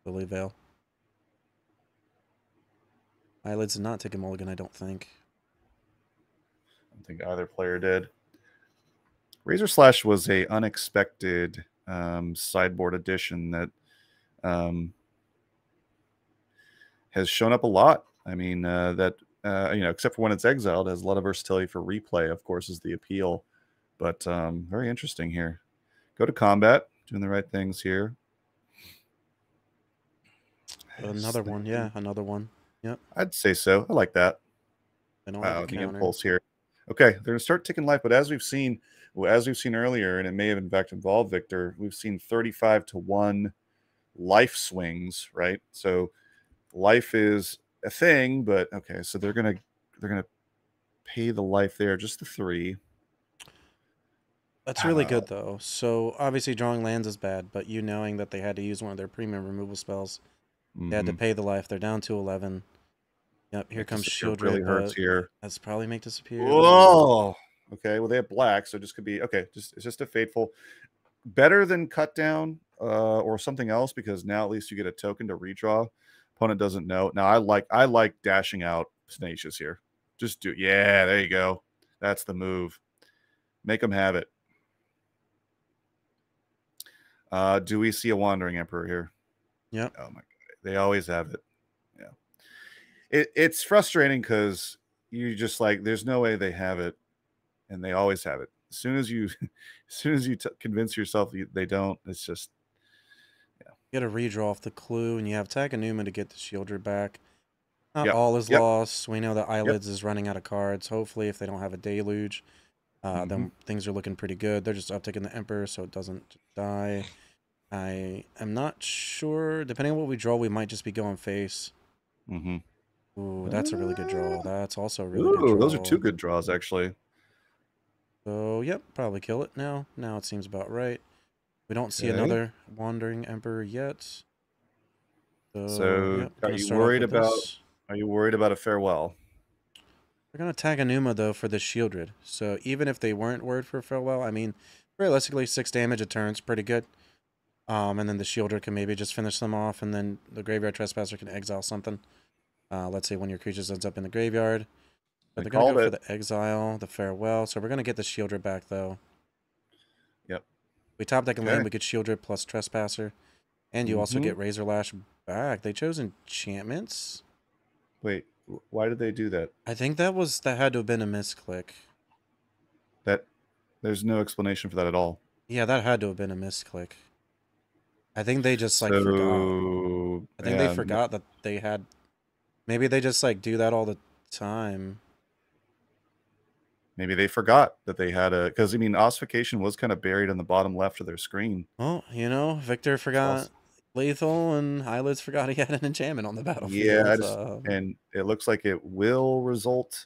Speaker 1: Lily Veil. Eyelids did not take a mulligan, I don't think.
Speaker 2: I don't think either player did. Razor Slash was a unexpected sideboard addition that has shown up a lot. I mean, except for when it's exiled, has a lot of versatility for replay, of course, is the appeal. But very interesting here. Go to combat, doing the right things here.
Speaker 1: Another one, yeah, another one. Yep.
Speaker 2: I'd say so. I like that.
Speaker 1: Wow,
Speaker 2: the impulse here. Okay, they're going to start ticking life, but as we've seen earlier, and it may have in fact involved Victor, we've seen 35-1 life swings, right? So life is a thing, but okay, so they're gonna pay the life there, just the 3.
Speaker 1: That's really good though. So obviously drawing lands is bad, but you knowing that they had to use one of their premium removal spells, they had to pay the life. They're down to 11. Yep, here comes Shield
Speaker 2: really hurts here.
Speaker 1: That's probably make disappear.
Speaker 2: Oh, okay. Well, they have black, so it just could be okay. It's just a fateful. Better than cut down or something else, because now at least you get a token to redraw. Opponent doesn't know. Now I like dashing out Tenacious here. Just do. Yeah, there you go. That's the move. Make them have it. Do we see a Wandering Emperor here?
Speaker 1: Yep.
Speaker 2: Oh my god, they always have it. It's frustrating because you just like, there's no way they have it, and they always have it. As soon as you convince yourself they don't, it's just,
Speaker 1: You get a redraw off the clue, and you have Takanuma to get the Shieldred back. Not all is lost. We know that Eyelids is running out of cards. Hopefully, if they don't have a Deluge, then things are looking pretty good. They're just uptaking the Emperor so it doesn't die. I am not sure. Depending on what we draw, we might just be going face. Ooh, that's a really good draw. That's also a really good draw.
Speaker 2: Those are 2 good draws, actually.
Speaker 1: So, yep, probably kill it now. Now it seems about right. We don't see another Wandering Emperor yet.
Speaker 2: So
Speaker 1: yep,
Speaker 2: are you worried about a farewell?
Speaker 1: They're gonna tag Anuma though for the Shieldred. So even if they weren't word for farewell, I mean, realistically, 6 damage a turn's pretty good. And then the Shieldred can maybe just finish them off, and then the Graveyard Trespasser can exile something. Let's say one of your creatures ends up in the graveyard. But
Speaker 2: I
Speaker 1: they're gonna go
Speaker 2: called
Speaker 1: for
Speaker 2: it.
Speaker 1: the exile, the farewell. So we're gonna get the Shieldred back though.
Speaker 2: Yep.
Speaker 1: We top deck a land,
Speaker 2: Okay.
Speaker 1: we get Shieldred plus Trespasser. And you also get Razor Lash back. They chose enchantments.
Speaker 2: Wait, why did they do that?
Speaker 1: I think that had to have been a misclick.
Speaker 2: That there's no explanation for that at all.
Speaker 1: Yeah, that had to have been a misclick. I think they just like forgot.
Speaker 2: So
Speaker 1: I think they
Speaker 2: yeah,
Speaker 1: forgot that they had. Maybe they just like do that all the time.
Speaker 2: maybe they forgot that they had a, because I mean, ossification was kind of buried in the bottom left of their screen.
Speaker 1: Well, you know, Victor forgot lethal, and Eyelids forgot he had an enchantment on the
Speaker 2: Yeah,
Speaker 1: battlefield.
Speaker 2: and it looks like it will result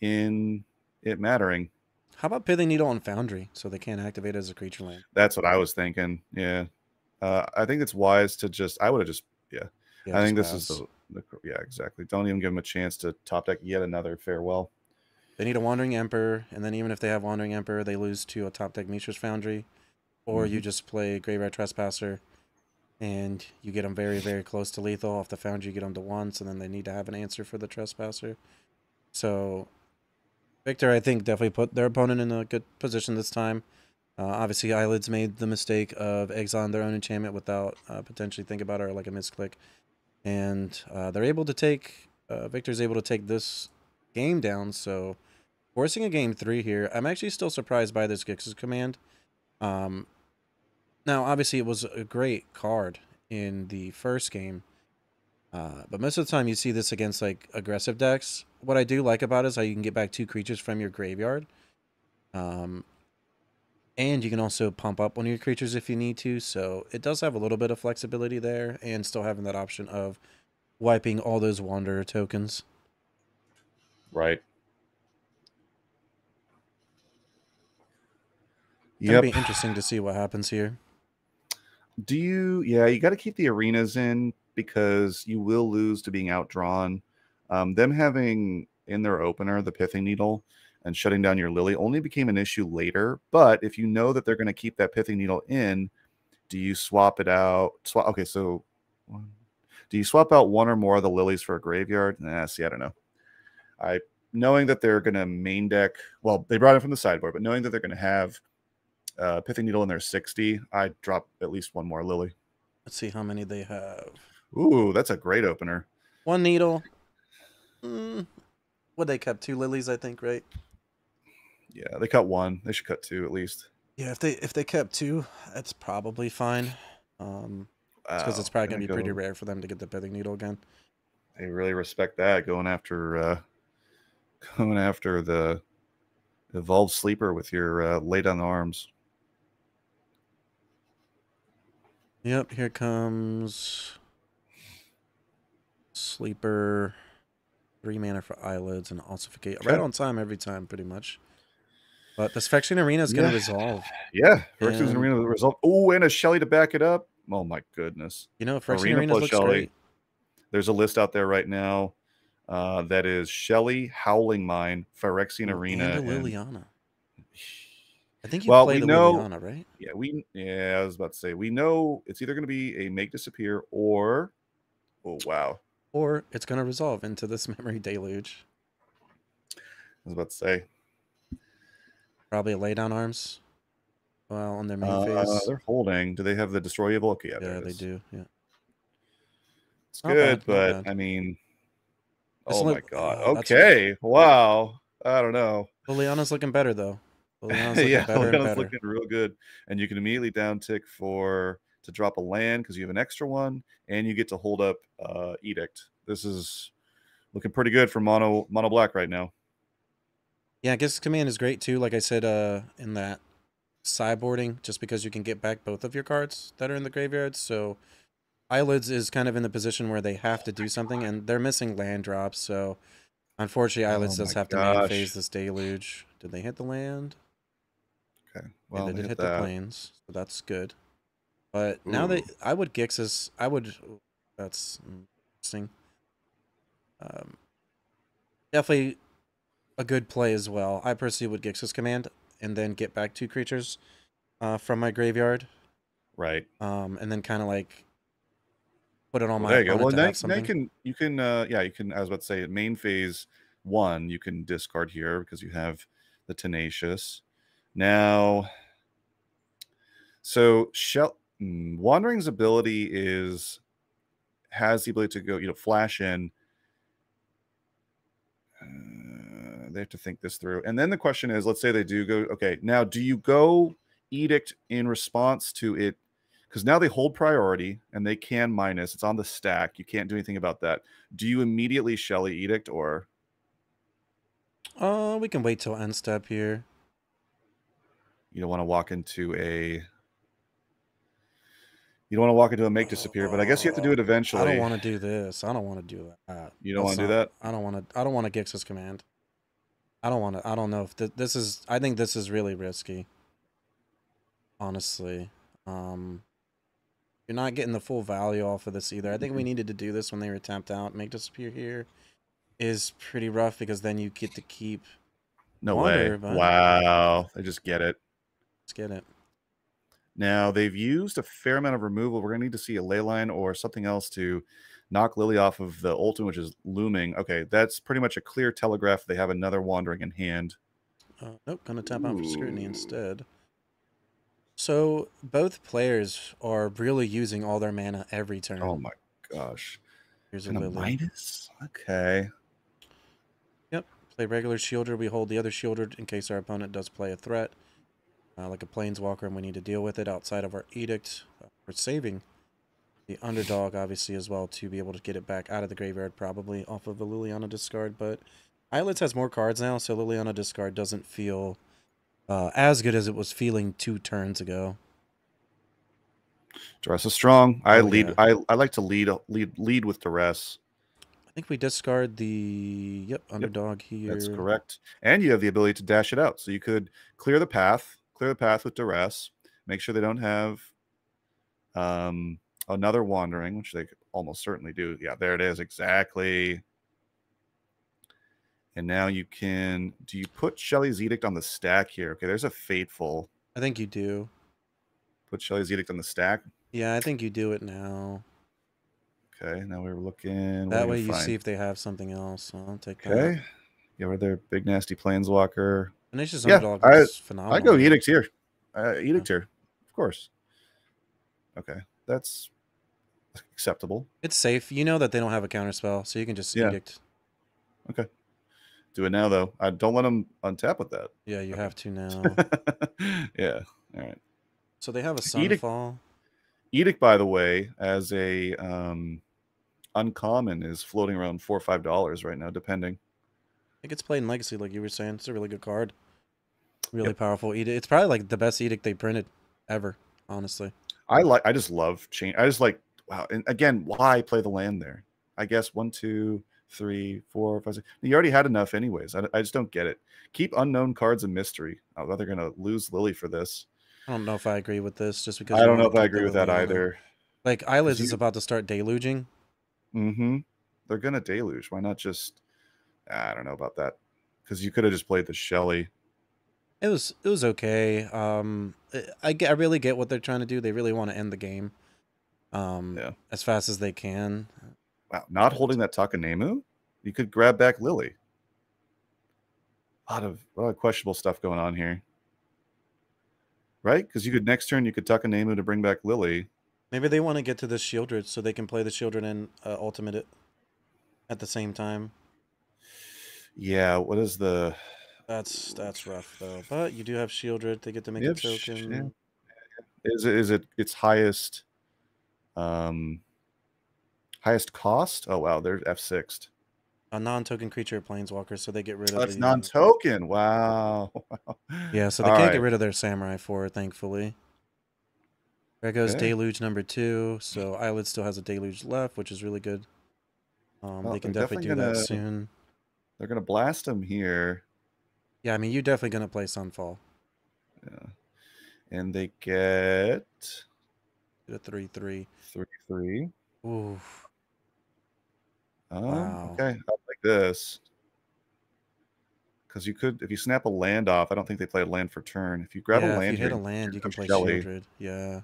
Speaker 2: in it mattering.
Speaker 1: How about Pithing Needle on Foundry so they can't activate it as a creature land?
Speaker 2: That's what I was thinking. Yeah, I think it's wise to just. I would have just. Yeah,
Speaker 1: Yeah,
Speaker 2: I think
Speaker 1: just
Speaker 2: this
Speaker 1: pass.
Speaker 2: is the. Yeah, exactly. Don't even give them a chance to top deck yet another farewell.
Speaker 1: They need a Wandering Emperor, and then even if they have Wandering Emperor, they lose to a top deck Mishra's Foundry. Or you just play Graveyard Trespasser, and you get them very, very close to lethal. Off the Foundry, you get them to once, and then they need to have an answer for the Trespasser. So, Victor, I think, definitely put their opponent in a good position this time. Obviously, Eyelids made the mistake of exiling their own enchantment without potentially think about it, or like a misclick. And they're able to take, Victor's able to take this game down, so forcing a game 3 here. I'm actually still surprised by this Gix's command. Now, obviously, it was a great card in the first game, but most of the time you see this against like aggressive decks. What I do like about it is how you can get back 2 creatures from your graveyard, and you can also pump up one of your creatures if you need to. So it does have a little bit of flexibility there, and still having that option of wiping all those Wanderer tokens.
Speaker 2: Right.
Speaker 1: Going to
Speaker 2: Yep.
Speaker 1: be interesting to see what happens here.
Speaker 2: Do you? Yeah, you got to keep the arenas in because you will lose to being outdrawn. Them having in their opener the Pithing Needle and shutting down your Lily only became an issue later. But if you know that they're going to keep that Pithing Needle in, do you swap it out? Okay, so do you swap out one or more of the lilies for a graveyard? See, I don't know. Knowing that they're going to main deck, well, they brought it from the sideboard, but knowing that they're going to have Pithing Needle in their 60, I'd drop at least one more lily.
Speaker 1: Let's see how many they have.
Speaker 2: Ooh, that's a great opener.
Speaker 1: 1 needle. What, they kept 2 lilies, I think, right?
Speaker 2: Yeah, they cut 1. They should cut 2 at least.
Speaker 1: Yeah, if they kept 2, that's probably fine. Because it's probably gonna be pretty rare for them to get the Pithing Needle again.
Speaker 2: They really respect that, going after the Evolved Sleeper with your lay down the arms.
Speaker 1: Yep, here comes Sleeper, 3 mana for Eyelids, and Ossificate.
Speaker 2: Okay.
Speaker 1: Right on time every time, pretty much. But this Phyrexian Arena is going to resolve.
Speaker 2: Yeah, Phyrexian Arena will resolve. Oh, and a Shelly to back it up. Oh my goodness.
Speaker 1: You know, Phyrexian Arena looks great.
Speaker 2: There's a list out there right now that is Shelly, Howling Mine, Phyrexian Arena,
Speaker 1: and a Liliana. I think you play the Liliana, right?
Speaker 2: Yeah, I was about to say, we know it's either going to be a Make Disappear or, oh wow,
Speaker 1: or it's going to resolve into this Memory Deluge.
Speaker 2: I was about to say,
Speaker 1: probably a lay down arms. Well, on their main phase.
Speaker 2: They're holding. Do they have the Destroy Evil? Okay,
Speaker 1: yeah, they do. Yeah,
Speaker 2: it's not good, but I mean, oh my god. Okay, wow. I don't know.
Speaker 1: Liliana's looking better though.
Speaker 2: Liliana's looking real good, and you can immediately downtick to drop a land because you have an extra one, and you get to hold up Edict. This is looking pretty good for mono black right now.
Speaker 1: Yeah, I guess command is great too. Like I said, in that sideboarding, just because you can get back both of your cards that are in the graveyard. So Eyelids is kind of in the position where they have to do something, and they're missing land drops. So unfortunately, Eyelids does have to main phase this Deluge. Did they hit the land?
Speaker 2: Okay, well,
Speaker 1: they did hit the plains, so that's good. But now I would Gix's. That's interesting. Definitely a good play as well. I personally would Gix's command and then get back 2 creatures from my graveyard.
Speaker 2: Right.
Speaker 1: And then kind of like put it on
Speaker 2: Well,
Speaker 1: my
Speaker 2: there you go.
Speaker 1: opponent
Speaker 2: Well,
Speaker 1: to
Speaker 2: now,
Speaker 1: have
Speaker 2: now
Speaker 1: something.
Speaker 2: you can yeah, you can. I was about to say, main phase 1, you can discard here because you have the Tenacious. Now, so Wandering's ability has the ability to go, flash in. They have to think this through. And then the question is, let's say they do go, okay, now do you go Edict in response to it? Because now they hold priority and they can minus. It's on the stack. You can't do anything about that. Do you immediately Shelly Edict or?
Speaker 1: We can wait till end step here.
Speaker 2: You don't want to walk into a make disappear, but I guess you have to do it
Speaker 1: I don't
Speaker 2: eventually.
Speaker 1: want to do this. I don't want to do that.
Speaker 2: You don't want to do that?
Speaker 1: I don't want to. I don't want to Gix's command. I don't want to. I don't know if this is. I think this is really risky. Honestly, you're not getting the full value off of this either. I think we needed to do this when they were tapped out. Make disappear here is pretty rough because then you get to keep
Speaker 2: No way.
Speaker 1: Wander, but
Speaker 2: Wow. I just get it.
Speaker 1: let's get it.
Speaker 2: Now, they've used a fair amount of removal. We're going to need to see a ley line or something else to knock Lily off of the ultimate, which is looming. Okay, that's pretty much a clear telegraph. They have another Wandering in hand.
Speaker 1: Nope, gonna tap out for scrutiny instead. So both players are really using all their mana every turn.
Speaker 2: Oh my gosh.
Speaker 1: Here's a
Speaker 2: And a
Speaker 1: Lily.
Speaker 2: minus? Okay.
Speaker 1: Yep. Play regular shielder. We hold the other shielder in case our opponent does play a threat. Like a planeswalker, and we need to deal with it outside of our edict. We're saving the underdog, obviously, as well, to be able to get it back out of the graveyard, probably off of a Liliana discard. But Islets has more cards now, so Liliana discard doesn't feel as good as it was feeling 2 turns ago.
Speaker 2: Duress is strong. I lead.
Speaker 1: Yeah.
Speaker 2: I like to lead with Duress.
Speaker 1: I think we discard the underdog here.
Speaker 2: That's correct. And you have the ability to dash it out. So you could clear the path with Duress. Make sure they don't have another Wandering, which they almost certainly do. Yeah, there it is. Exactly. And now you can... Do you put Shelly's Edict on the stack here? Okay, there's a Fateful.
Speaker 1: I think you do.
Speaker 2: Put Shelly's Edict on the stack?
Speaker 1: Yeah, I think you do it now.
Speaker 2: Okay, now we're looking...
Speaker 1: That way you see if they have something else. I'll take that.
Speaker 2: Okay. Yeah, we're their big nasty Planeswalker.
Speaker 1: Tenacious
Speaker 2: Yeah,
Speaker 1: Underdog is phenomenal.
Speaker 2: I go Edict here. Edict here, of course. Okay, that's acceptable.
Speaker 1: It's safe. You know that they don't have a counterspell, so you can just Edict.
Speaker 2: Okay. Do it now, though. I don't let them untap with that.
Speaker 1: Yeah, you have to now.
Speaker 2: Yeah. All right.
Speaker 1: So they have a Sunfall.
Speaker 2: Edict, by the way, as a uncommon, is floating around $4 or $5 right now, depending.
Speaker 1: It gets played in Legacy, like you were saying. It's a really good card. Really powerful Edict. It's probably like the best Edict they printed ever, honestly.
Speaker 2: I just love change. I just like, wow. And again, why play the land there? I guess 1, 2, 3, 4, 5, 6. You already had enough anyways. I just don't get it. Keep unknown cards a mystery. Oh, they're going to lose Lily for this.
Speaker 1: I don't know if I agree with this, just because
Speaker 2: I don't know if I agree with that either.
Speaker 1: Like, Eyelids is about to start deluging.
Speaker 2: Mm-hmm. They're going to deluge. Why not just... I don't know about that. Because you could have just played the Shelly.
Speaker 1: It was okay. I really get what they're trying to do. They really want to end the game. As fast as they can.
Speaker 2: Wow, not holding that Takanemu? You could grab back Lily. A lot of questionable stuff going on here. Right? Because next turn you could Takanemu to bring back Lily.
Speaker 1: Maybe they want to get to the Shieldred so they can play the Shieldred and ultimate it at the same time.
Speaker 2: Yeah, what is the...
Speaker 1: That's rough though. But you do have Shieldred. They get to make a token.
Speaker 2: Yeah. Is it its highest cost? Oh wow, they're F6'd.
Speaker 1: A non-token creature planeswalker, so they get rid of
Speaker 2: That's non-token. Wow.
Speaker 1: Yeah, so they can't get rid of their Samurai for it, thankfully. There goes Deluge number 2. So Eyelid still has a Deluge left, which is really good. They can definitely do that soon.
Speaker 2: They're gonna blast him here.
Speaker 1: Yeah, I mean, you're definitely gonna play Sunfall.
Speaker 2: Yeah, and they get
Speaker 1: a 3/3.
Speaker 2: 3/3.
Speaker 1: Ooh.
Speaker 2: Wow. Okay, I like this. because you could, if you snap a land off, I don't think they play a land for turn. If you grab a
Speaker 1: Yeah, if
Speaker 2: land
Speaker 1: you
Speaker 2: here,
Speaker 1: hit a land, you can play
Speaker 2: Shelly,
Speaker 1: Shieldred. Yeah.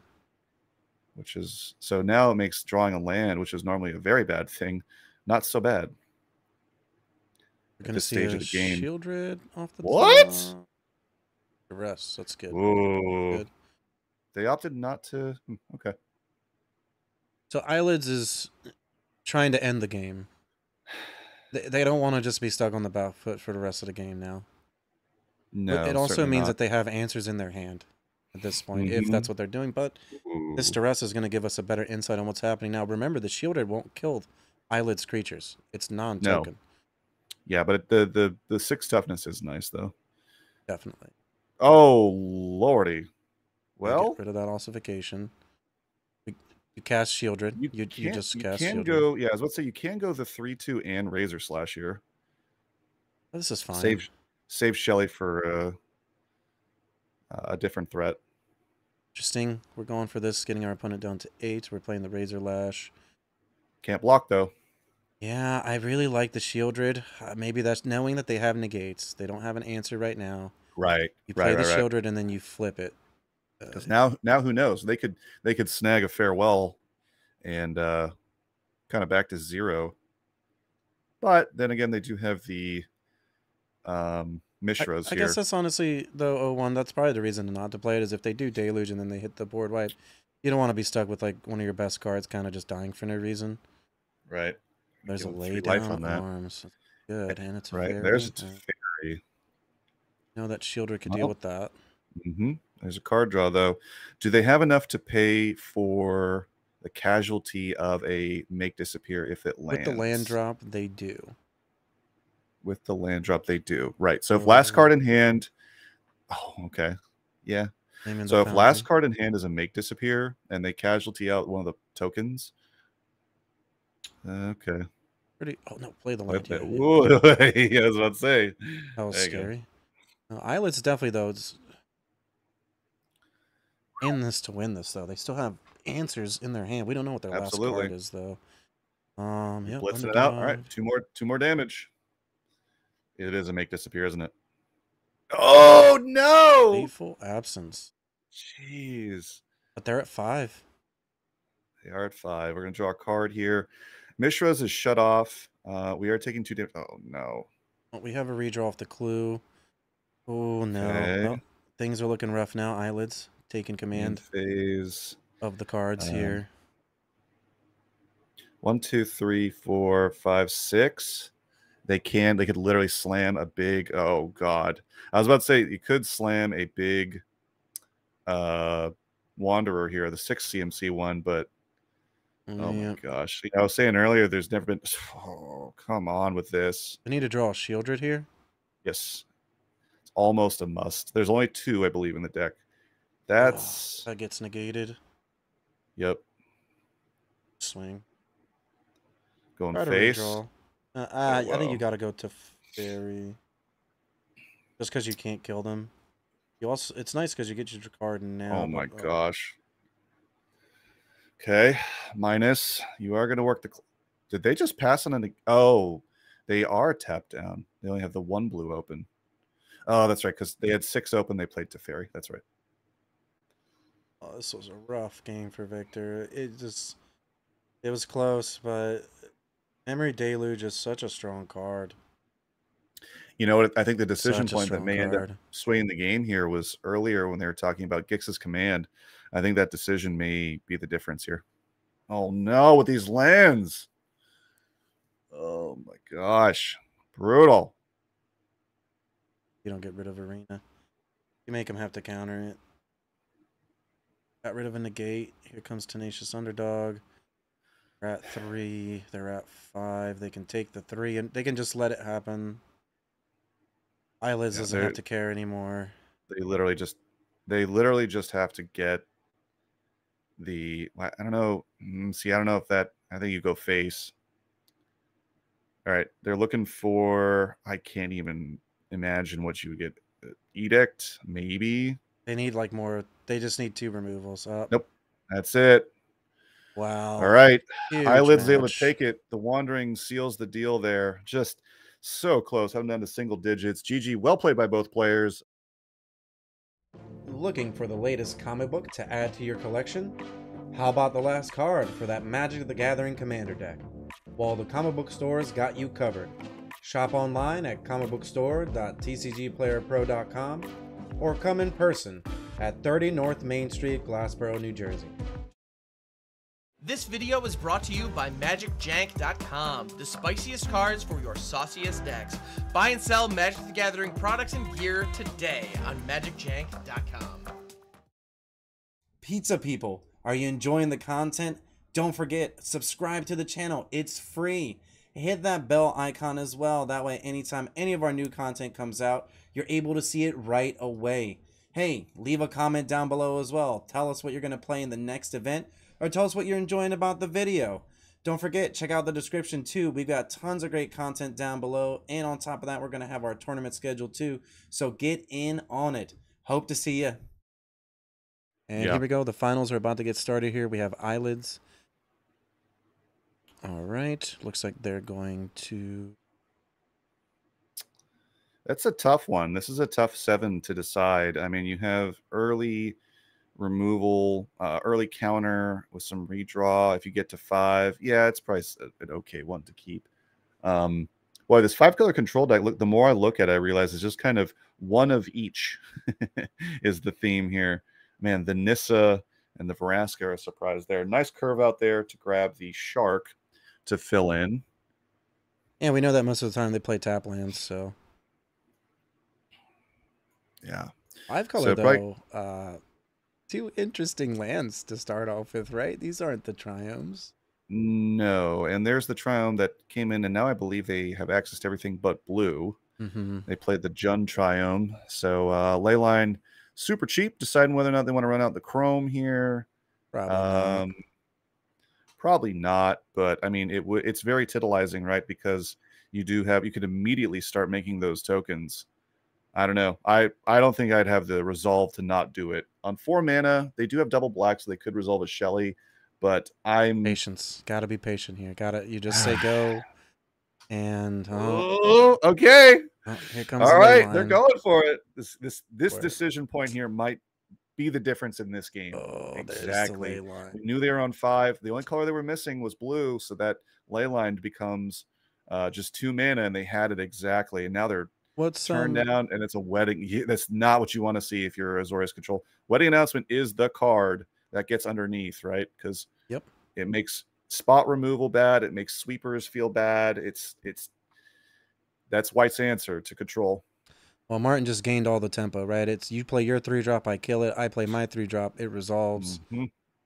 Speaker 2: which is, so now it makes drawing a land, which is normally a very bad thing, not so bad
Speaker 1: We're
Speaker 2: at
Speaker 1: gonna
Speaker 2: this
Speaker 1: see
Speaker 2: stage
Speaker 1: a
Speaker 2: of the game.
Speaker 1: Shieldred off the
Speaker 2: What?
Speaker 1: top. The rest, that's good.
Speaker 2: Whoa.
Speaker 1: Good.
Speaker 2: They opted not to. Okay.
Speaker 1: So Eyelids is trying to end the game. They don't want to just be stuck on the back foot for the rest of the game now.
Speaker 2: No,
Speaker 1: It also
Speaker 2: certainly
Speaker 1: means
Speaker 2: not.
Speaker 1: that they have answers in their hand at this point, if
Speaker 2: Mm-hmm.
Speaker 1: that's what they're doing. But this duress is going to give us a better insight on what's happening now. Remember, the Shielded won't kill Eyelids creatures. It's non-token.
Speaker 2: No. Yeah, but the 6 toughness is nice though.
Speaker 1: Definitely.
Speaker 2: Oh lordy. Well,
Speaker 1: get rid of that ossification. You cast Shieldred. You just cast Shieldred.
Speaker 2: Go. Yeah, I was about to say you can go the 3/2 and Razor Slash here.
Speaker 1: This is fine.
Speaker 2: Save Shelly for a different threat.
Speaker 1: Interesting. We're going for this, getting our opponent down to 8. We're playing the Razor Lash.
Speaker 2: Can't block though.
Speaker 1: Yeah, I really like the Shieldred. Maybe that's knowing that they have negates. They don't have an answer right now.
Speaker 2: Right.
Speaker 1: You play the Shieldred and then you flip it.
Speaker 2: Because now who knows? They could snag a farewell and kind of back to 0. But then again, they do have the Mishras here.
Speaker 1: I guess that's honestly, though, O1, that's probably the reason not to play it, is if they do Deluge and then they hit the board wipe, you don't want to be stuck with, like, one of your best cards kind of just dying for no reason.
Speaker 2: Right.
Speaker 1: There's a lay down on arms. Good, and it's a fairy.
Speaker 2: There's a fairy.
Speaker 1: You know that Shieldred could deal with that.
Speaker 2: Mm-hmm. There's a card draw, though. Do they have enough to pay for the casualty of a make disappear if it lands?
Speaker 1: With the land drop, they do.
Speaker 2: With the land drop, they do. Right. So if last card in hand... Oh, okay. Yeah. So if last card in hand is a make disappear and they casualty out one of the tokens... Okay.
Speaker 1: Pretty... Oh, no. Play the land.
Speaker 2: Yeah, I was about to say.
Speaker 1: That was scary. Eyelids definitely, though, it's in this to win this, though. They still have answers in their hand. We don't know what their last card is, though. Yep,
Speaker 2: blitzing it out. All right, two more damage. It is a make disappear, isn't it? Oh no!
Speaker 1: Fateful absence.
Speaker 2: Jeez.
Speaker 1: But they're at 5.
Speaker 2: They are at 5. We're gonna draw a card here. Mishra's is shut off. We are taking 2 damage. Oh no.
Speaker 1: We have a redraw off the clue. Oh no. Well, things are looking rough now. Eyelids taking command
Speaker 2: phase
Speaker 1: of the cards here.
Speaker 2: 1, 2, 3, 4, 5, 6. They could literally slam a big... Oh god. I was about to say you could slam a big Wanderer here, the 6 CMC one, but oh my gosh. I was saying earlier there's never been... Oh, come on with this.
Speaker 1: I need to draw a Shieldred here.
Speaker 2: Yes. It's almost a must. There's only 2, I believe, in the deck. That's...
Speaker 1: that gets negated.
Speaker 2: Yep.
Speaker 1: Swing.
Speaker 2: Going face.
Speaker 1: I think you got to go to fairy. Just because you can't kill them. You also, it's nice because you get your card now.
Speaker 2: Oh my gosh. Okay, minus. You are going to work the... Did they just pass on an... Oh, they are tapped down. They only have the 1 blue open. Oh, that's right, because they had 6 open. They played Teferi. That's right.
Speaker 1: Oh, this was a rough game for Victor. It was close, but Memory Deluge is such a strong card.
Speaker 2: You know what? I think the decision point that may end up swaying the game here was earlier when they were talking about Gix's command. I think that decision may be the difference here. Oh no, with these lands. Oh my gosh. Brutal.
Speaker 1: You don't get rid of Arena. You make them have to counter it. Got rid of a negate. Here comes Tenacious Underdog. They're at 3. They're at 5. They can take the 3 and they can just let it happen. Eyelids doesn't have to care anymore.
Speaker 2: They literally just have to get the... I don't know. See, I don't know if that... I think you go face. All right. They're looking for... I can't even imagine what you would get. Edict, maybe.
Speaker 1: They need like more... They just need 2 removals.
Speaker 2: Nope. That's it.
Speaker 1: Wow.
Speaker 2: All right.
Speaker 1: Huge
Speaker 2: Eyelids
Speaker 1: match.
Speaker 2: able to take it. The Wandering seals the deal there. Just So close. Haven't down to single digits. GG. Well played by both players.
Speaker 1: Looking for the latest comic book to add to your collection? How about the last card for that Magic the Gathering Commander deck? Well, the comic book store's got you covered. Shop online at comicbookstore.tcgplayerpro.com or come in person at 30 North Main Street, Glassboro, New Jersey.
Speaker 3: This video is brought to you by MagicJank.com, the spiciest cards for your sauciest decks. Buy and sell Magic the Gathering products and gear today on MagicJank.com.
Speaker 1: Pizza people, are you enjoying the content? Don't forget, subscribe to the channel. It's free. Hit that bell icon as well. That way, anytime any of our new content comes out, you're able to see it right away. Hey, leave a comment down below as well. Tell us what you're going to play in the next event, or tell us what you're enjoying about the video. Don't forget, check out the description too. We've got tons of great content down below. And on top of that, we're going to have our tournament schedule too. So get in on it. Hope to see you. And here we go. The finals are about to get started here. We have eyelids. All right. Looks like they're going to...
Speaker 2: That's a tough one. This is a tough 7 to decide. I mean, you have early removal, early counter with some redraw. If you get to 5, yeah, it's probably an okay one to keep. Boy, this 5-color control deck, look, the more I look at it, I realize it's just kind of one of each is the theme here. Man, the Nissa and the Veraska are a surprise there. Nice curve out there to grab the Shark to fill in.
Speaker 1: Yeah, we know that most of the time they play tap lands, so...
Speaker 2: Yeah.
Speaker 1: 5-color, though, 2 interesting lands to start off with, right? These aren't the Triomes.
Speaker 2: No, and there's the Triome that came in, and now I believe they have access to everything but blue. They played the Jund Triome. So Leyline, super cheap, deciding whether or not they want to run out the Chrome here. Probably not, but I mean, it's very titillizing, right? Because you could immediately start making those tokens. I don't know. I don't think I'd have the resolve to not do it. On 4 mana, they do have double black, so they could resolve a Shelly, but
Speaker 1: patience. Gotta be patient here. You just say go, and
Speaker 2: okay.
Speaker 1: Here comes
Speaker 2: all right.
Speaker 1: line.
Speaker 2: They're going for it. This decision point here might be the difference in this game. Exactly. We knew they were on 5. The only color they were missing was blue, so that leyline becomes just 2 mana, and they had it exactly. And now they're turned down, and it's a wedding. That's not what you want to see if you're Azorius Control. Wedding Announcement is the card that gets underneath, right? Because it makes spot removal bad. It makes sweepers feel bad. That's White's answer to Control.
Speaker 1: Well, Martin just gained all the tempo, right? It's you play your 3-drop, I kill it. I play my 3-drop, it resolves,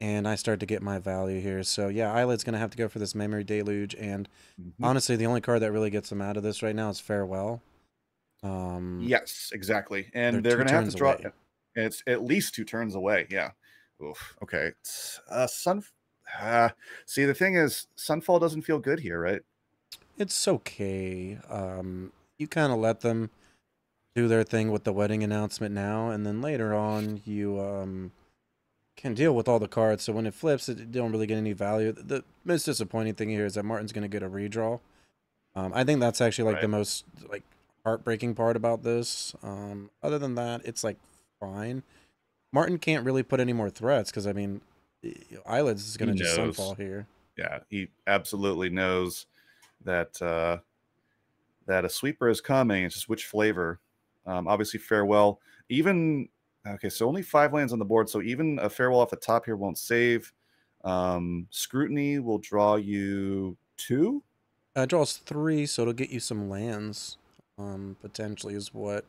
Speaker 1: and I start to get my value here. So yeah, Eyelid's gonna have to go for this Memory Deluge, and honestly, the only card that really gets them out of this right now is Farewell.
Speaker 2: Yes, exactly. And they're going to have to draw. And it's at least 2 turns away. Yeah. Oof. Okay. See, the thing is, Sunfall doesn't feel good here, right?
Speaker 1: It's okay. You kind of let them do their thing with the wedding announcement now, and then later on, you can deal with all the cards. So when it flips, you don't really get any value. The most disappointing thing here is that Martin's going to get a redraw. I think that's actually like the most heartbreaking part about this. Other than that, it's like fine. Martin can't really put any more threats because I mean, Eyelids is going to just Sunfall here.
Speaker 2: Yeah, he absolutely knows that that a sweeper is coming. It's just which flavor. Obviously, Farewell. Even okay, so only 5 lands on the board. So even a Farewell off the top here won't save. Scrutiny will draw you 2.
Speaker 1: Draws 3, so it'll get you some lands. Potentially is what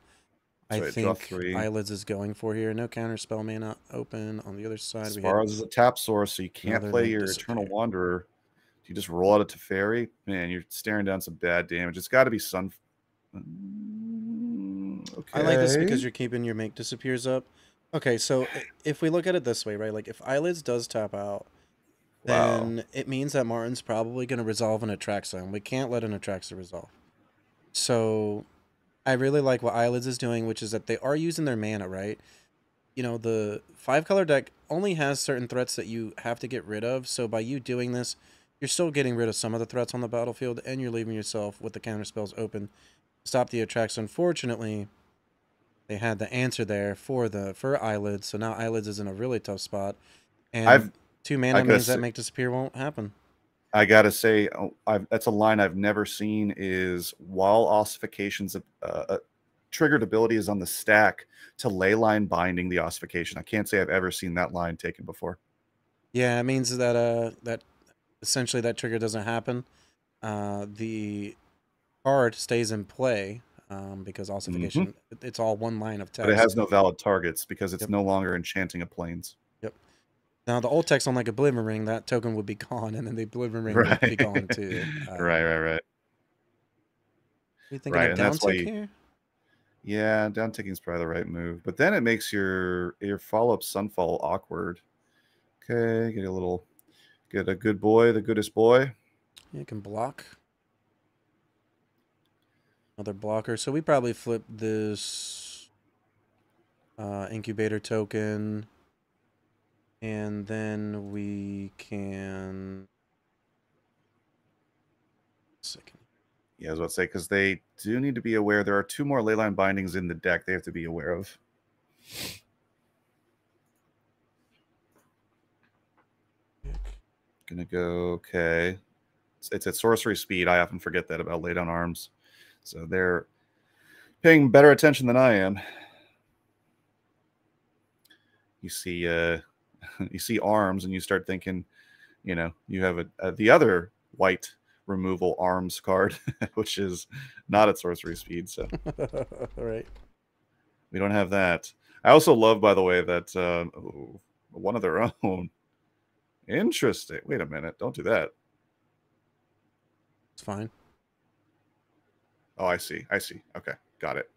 Speaker 1: I think Eyelids is going for here. No counter spell mana open on the other side.
Speaker 2: As far as a tap source, so you can't play your Eternal Wanderer. You just roll out a Teferi. Man, you're staring down some bad damage. It's got to be Sun. Okay.
Speaker 1: I like this because you're keeping your Make Disappears up. Okay, so if we look at it this way, right? Like if Eyelids does tap out, then it means that Martin's probably going to resolve an Atraxa. We can't let an Atraxa resolve. So I really like what Eyelids is doing, which is that they are using their mana, right? You know, the 5-color deck only has certain threats that you have to get rid of. So by you doing this, you're still getting rid of some of the threats on the battlefield, and you're leaving yourself with the counter spells open to stop the attacks. Unfortunately, they had the answer there for Eyelids, so now Eyelids is in a really tough spot, and 2 mana means that make disappear won't happen.
Speaker 2: I gotta say, that's a line I've never seen. Is while ossification's triggered ability is on the stack to leyline binding the ossification. I can't say I've ever seen that line taken before.
Speaker 1: Yeah, it means that that essentially that trigger doesn't happen. The card stays in play because ossification it's all one line of text.
Speaker 2: But it has no valid targets because it's no longer enchanting a plains.
Speaker 1: Yep. Now the old text on like Oblivion Ring, that token would be gone, and then the Oblivion Ring would be gone too.
Speaker 2: Right.
Speaker 1: You thinking of down tick here?
Speaker 2: Yeah, down ticking is probably the right move, but then it makes your follow-up Sunfall awkward. Okay, get a good boy, the goodest boy.
Speaker 1: You can block. Another blocker. So we probably flip this incubator token, and then we can. Second.
Speaker 2: Yeah, I was about to say, because they do need to be aware. There are 2 more leyline bindings in the deck they have to be aware of. Gonna go, okay. It's at sorcery speed. I often forget that about lay down arms. So they're paying better attention than I am. You see you see arms and you start thinking, you know, you have the other white removal arms card, which is not at sorcery speed. So
Speaker 1: right.
Speaker 2: We don't have that. I also love, by the way, that one of their own. Interesting. Wait a minute. Don't do that.
Speaker 1: It's fine.
Speaker 2: Oh, I see. Okay. Got it.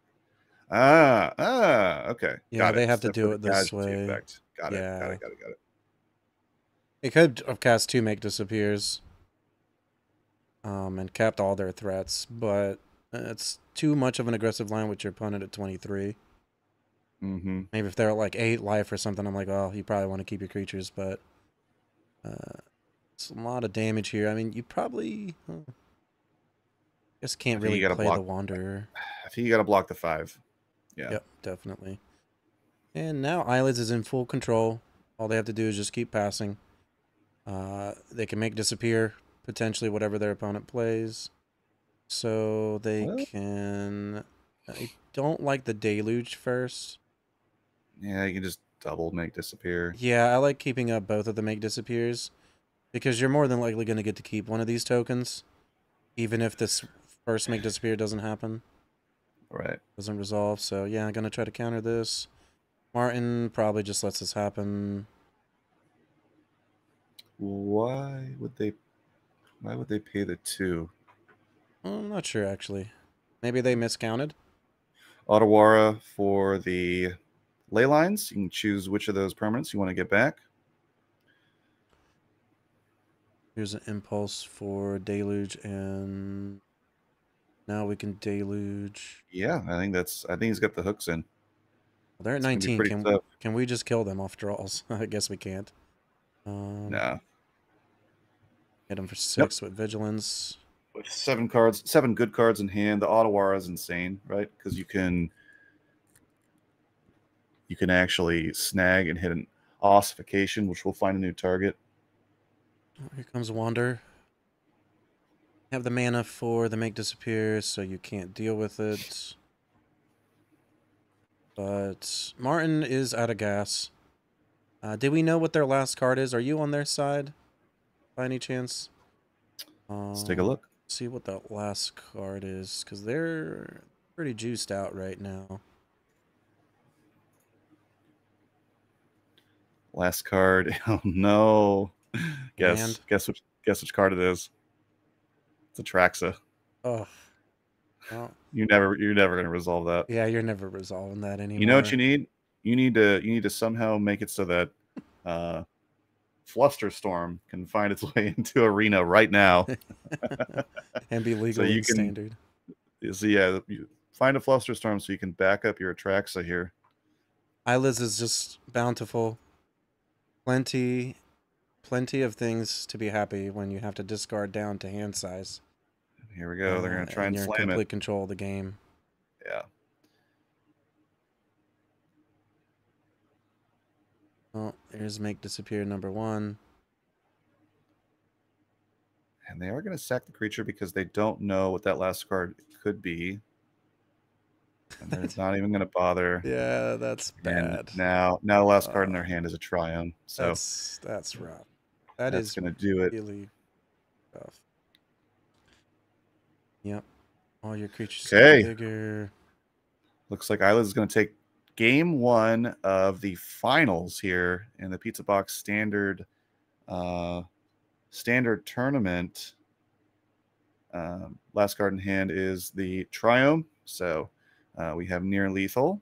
Speaker 2: Okay.
Speaker 1: Yeah, they have to do it this way.
Speaker 2: Effect. Got it.
Speaker 1: It could have cast 2 make disappears. And capped all their threats, but it's too much of an aggressive line with your opponent at 23. Maybe if they're at like 8 life or something, I'm like, oh, you probably want to keep your creatures, but it's a lot of damage here. I mean, you probably just can't really play the Wanderer.
Speaker 2: I think you got to block the 5. Yeah.
Speaker 1: Yep, definitely. And now Eyelids is in full control. All they have to do is just keep passing. They can make disappear potentially whatever their opponent plays. So they can... I don't like the Deluge first.
Speaker 2: Yeah, you can just double make disappear.
Speaker 1: Yeah, I like keeping up both of the make disappears because you're more than likely going to get to keep one of these tokens, even if this first make disappear doesn't happen.
Speaker 2: Right.
Speaker 1: Doesn't resolve. So yeah, I'm going to try to counter this. Martin probably just lets this happen.
Speaker 2: Why would they pay the 2?
Speaker 1: I'm not sure, actually. Maybe they miscounted.
Speaker 2: Otawara for the ley lines. You can choose which of those permanents you want to get back.
Speaker 1: Here's an impulse for Deluge, and now we can Deluge.
Speaker 2: Yeah, I think he's got the hooks in.
Speaker 1: Well, they're at 19. Can we just kill them off draws? I guess we can't.
Speaker 2: No.
Speaker 1: Hit them for 6 with Vigilance.
Speaker 2: With 7 good cards in hand, the Otawara is insane, right? Because you can actually snag and hit an ossification, which will find a new target.
Speaker 1: Oh, here comes Wander. Have the mana for the make disappear, so you can't deal with it. But Martin is out of gas. Did we know what their last card is? Are you on their side by any chance?
Speaker 2: Let's take a look.
Speaker 1: See what that last card is, because they're pretty juiced out right now.
Speaker 2: Last card. Oh no. Guess which card it is. It's Atraxa.
Speaker 1: Oh. Well,
Speaker 2: you're never gonna resolve that.
Speaker 1: Yeah, you're never resolving that anymore.
Speaker 2: You know what you need? You need to somehow make it so that Flusterstorm can find its way into Arena right now.
Speaker 1: And be legal in Standard.
Speaker 2: So yeah, you find a Flusterstorm so you can back up your Atraxa here.
Speaker 1: Eyelids is just bountiful. Plenty plenty of things to be happy when you have to discard down to hand size.
Speaker 2: Here we go. They're going to try and
Speaker 1: you're in
Speaker 2: slam
Speaker 1: complete
Speaker 2: it.
Speaker 1: control of the game.
Speaker 2: Yeah.
Speaker 1: Oh, here's make disappear number 1.
Speaker 2: And they are going to sack the creature because they don't know what that last card could be. And they're not even going to bother.
Speaker 1: Yeah, that's bad.
Speaker 2: And now the last card in their hand is a Triumph. So
Speaker 1: that's rough. That's
Speaker 2: going to do it.
Speaker 1: Really tough. Yep. All your creatures
Speaker 2: Okay.
Speaker 1: get bigger.
Speaker 2: Looks like Isla is going to take game 1 of the finals here in the PizzaBox standard tournament. Last card in hand is the Triumph. So we have near lethal.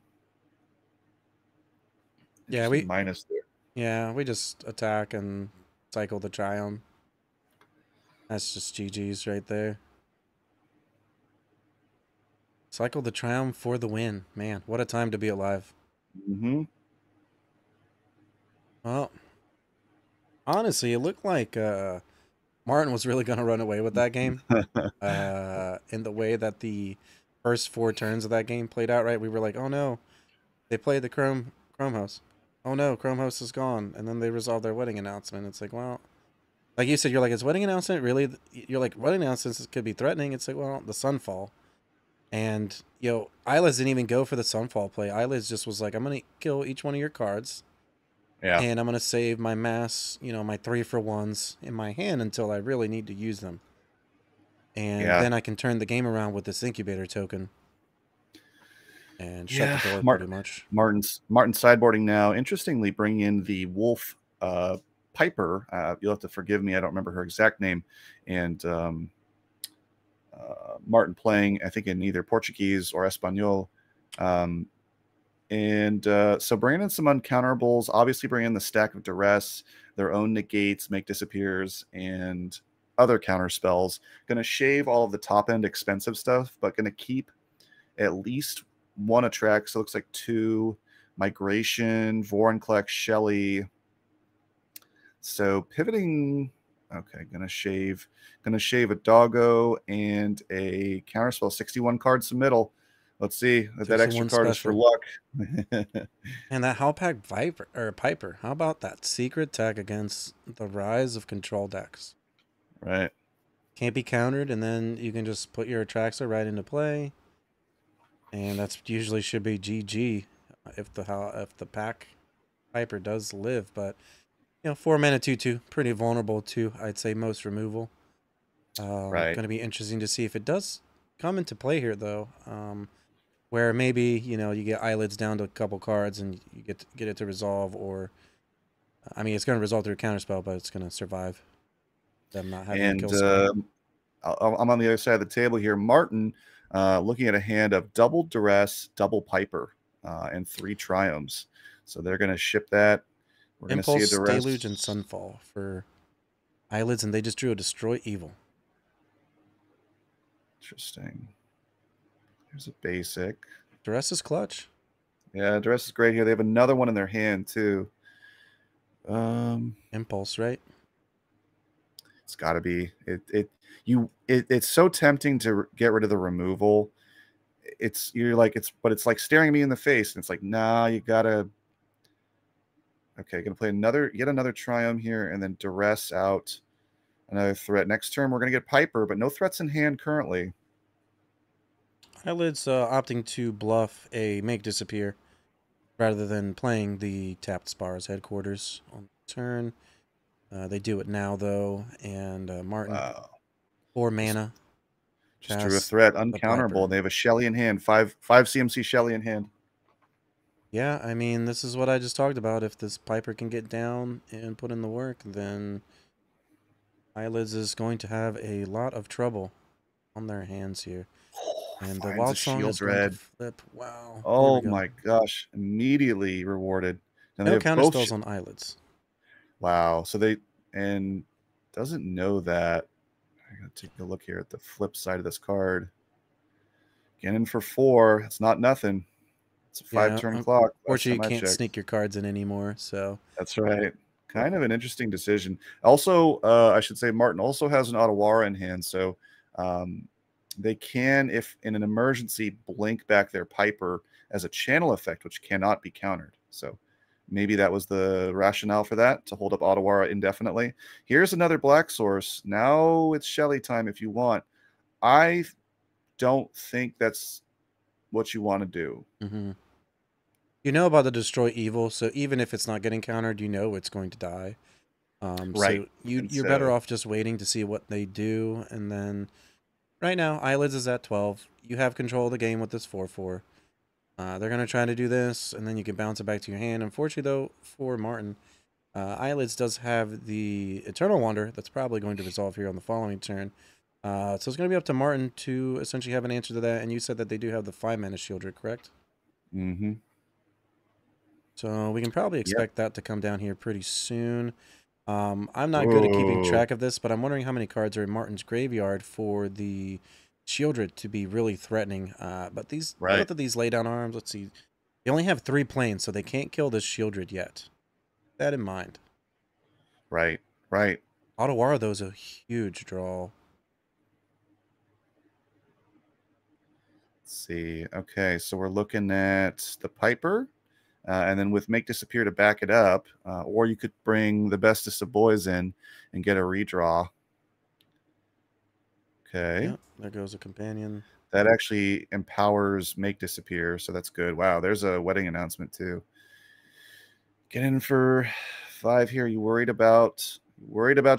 Speaker 1: Yeah, we
Speaker 2: minus there.
Speaker 1: Yeah, we just attack and cycle the Triumph. That's just GG's right there. Cycle the Triumph for the win. Man, what a time to be alive.
Speaker 2: Mm-hmm.
Speaker 1: Well, honestly, it looked like Martin was really going to run away with that game. In the way that the first 4 turns of that game played out, right? We were like, oh no, they played the Chrome host. Oh no, Chrome host is gone. And then they resolved their wedding announcement. It's like, well, like you said, you're like, is wedding announcement really? You're like, wedding announcements could be threatening. It's like, well, the Sunfall. And, Isla's didn't even go for the Sunfall play. Isla's just was like, I'm going to kill each one of your cards.
Speaker 2: Yeah.
Speaker 1: And I'm going to save my mass, my 3-for-1s in my hand until I really need to use them. And then I can turn the game around with this incubator token. And shut the door pretty much.
Speaker 2: Martin's sideboarding now. Interestingly, bringing in the Wolf Piper. You'll have to forgive me. I don't remember her exact name. And Martin playing, I think, in either Portuguese or Espanol. So bringing in some uncounterable, obviously bringing in the Stack of Duress, their own negates, make disappears, and other counter spells. Going to shave all of the top end expensive stuff, but going to keep at least 1 attract. So it looks like 2 migration, Vorinclex, Shelly. So pivoting. Okay, gonna shave a doggo and a counterspell. 61 cards submittal. Let's see if that extra card is for luck.
Speaker 1: And that Howlpack Piper. How about that secret tech against the rise of control decks?
Speaker 2: Right.
Speaker 1: Can't be countered, and then you can just put your Atraxa right into play. And that's usually should be GG if the pack Piper does live, but 4 mana 2/2, pretty vulnerable to, I'd say, most removal.
Speaker 2: Right.
Speaker 1: Going to be interesting to see if it does come into play here, though. Where maybe you get eyelids down to a couple cards and you get it to resolve, or I mean, it's going to resolve through a counterspell, but it's going to survive them not having a kill spell.
Speaker 2: I'm on the other side of the table here. Martin, looking at a hand of double Duress, double Piper, and 3 Triumphs. So they're going to ship that. We're going to see a Duress.
Speaker 1: Deluge, and Sunfall for eyelids, and they just drew a Destroy Evil.
Speaker 2: Interesting. Here's a basic.
Speaker 1: Duress is clutch.
Speaker 2: Yeah, Duress is great here. They have another one in their hand too.
Speaker 1: Impulse, right?
Speaker 2: It's got to be. It's so tempting to get rid of the removal. It's like staring me in the face, and it's like, nah, you gotta. Okay, gonna play yet another Triumph here, and then Duress out. Another threat. Next turn, we're gonna get Piper, but no threats in hand currently.
Speaker 1: Eyelids opting to bluff a make disappear rather than playing the tapped Spars headquarters on the turn. They do it now, though, and Martin, 4 mana.
Speaker 2: Just drew a threat, uncounterable. They have a Shelly in hand, 5 CMC Shelly in hand.
Speaker 1: Yeah, I mean, this is what I just talked about. If this Piper can get down and put in the work, then Eyelids is going to have a lot of trouble on their hands here. And the Wild Song is going to flip. Wow.
Speaker 2: Oh my gosh. Immediately rewarded.
Speaker 1: And no counterspells on Eyelids.
Speaker 2: Wow. So doesn't know that. I gotta take a look here at the flip side of this card. Getting in for 4. It's not nothing. It's a 5-turn clock.
Speaker 1: Unfortunately, you can't sneak your cards in anymore. So
Speaker 2: that's right. Kind of an interesting decision. Also, I should say Martin also has an Otawara in hand, so they can, if in an emergency, blink back their Piper as a channel effect, which cannot be countered. So maybe that was the rationale for that, to hold up Otawara indefinitely. Here's another black source. Now it's Shelly time if you want. I don't think that's what you want to do.
Speaker 1: Mm-hmm. You know about the Destroy Evil, so even if it's not getting countered, you know it's going to die.
Speaker 2: Right.
Speaker 1: So you're better off just waiting to see what they do, and then right now Eyelids is at 12. You have control of the game with this 4/4. They're gonna try to do this, and then you can bounce it back to your hand. Unfortunately, though, for Martin, Eyelids does have the Eternal Wonder that's probably going to resolve here on the following turn. So it's going to be up to Martin to essentially have an answer to that. And you said that they do have the 5-mana Shieldred, correct?
Speaker 2: Mm-hmm.
Speaker 1: So we can probably expect that to come down here pretty soon. I'm not good at keeping track of this, but I'm wondering how many cards are in Martin's graveyard for the Shieldred to be really threatening. But these both of these lay down arms, let's see. They only have 3 planes, so they can't kill this Shieldred yet. Keep that in mind.
Speaker 2: Right, right.
Speaker 1: Otawara, though, is a huge draw.
Speaker 2: Let's see. Okay, so we're looking at the Piper. And then with Make Disappear to back it up, or you could bring the Bestest of Boys in and get a redraw. Okay.
Speaker 1: Yep, there goes a companion.
Speaker 2: That actually empowers Make Disappear, so that's good. Wow, there's a wedding announcement too. Get in for 5 here. Are you worried about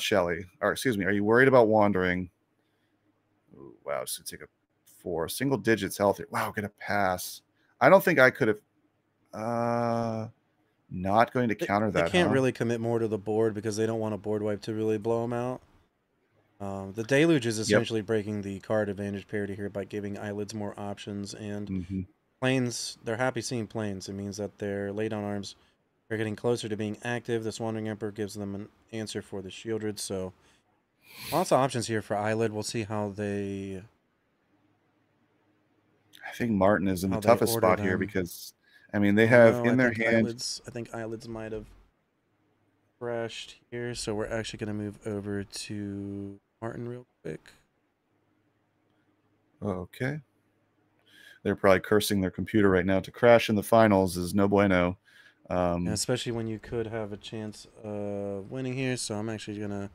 Speaker 2: Shelly? Or excuse me, are you worried about Wandering? Ooh, wow, it's gonna take a 4. Single digits health here. Wow, gonna pass. I don't think I could have. Not going to counter that.
Speaker 1: They can't really commit more to the board because they don't want a board wipe to really blow them out. The Deluge is essentially breaking the card advantage parity here by giving Eyelids more options, and planes, they're happy seeing planes. It means that their laydown arms are getting closer to being active. This Wandering Emperor gives them an answer for the Shieldred, so lots of options here for Eyelid. We'll see how they...
Speaker 2: I think Martin is in the toughest spot here because, I mean, they have in their hand...
Speaker 1: I think Eyelids might have crashed here, so we're actually going to move over to Martin real quick.
Speaker 2: Okay. They're probably cursing their computer right now. To crash in the finals is no bueno.
Speaker 1: Yeah, especially when you could have a chance of winning here. So I'm actually gonna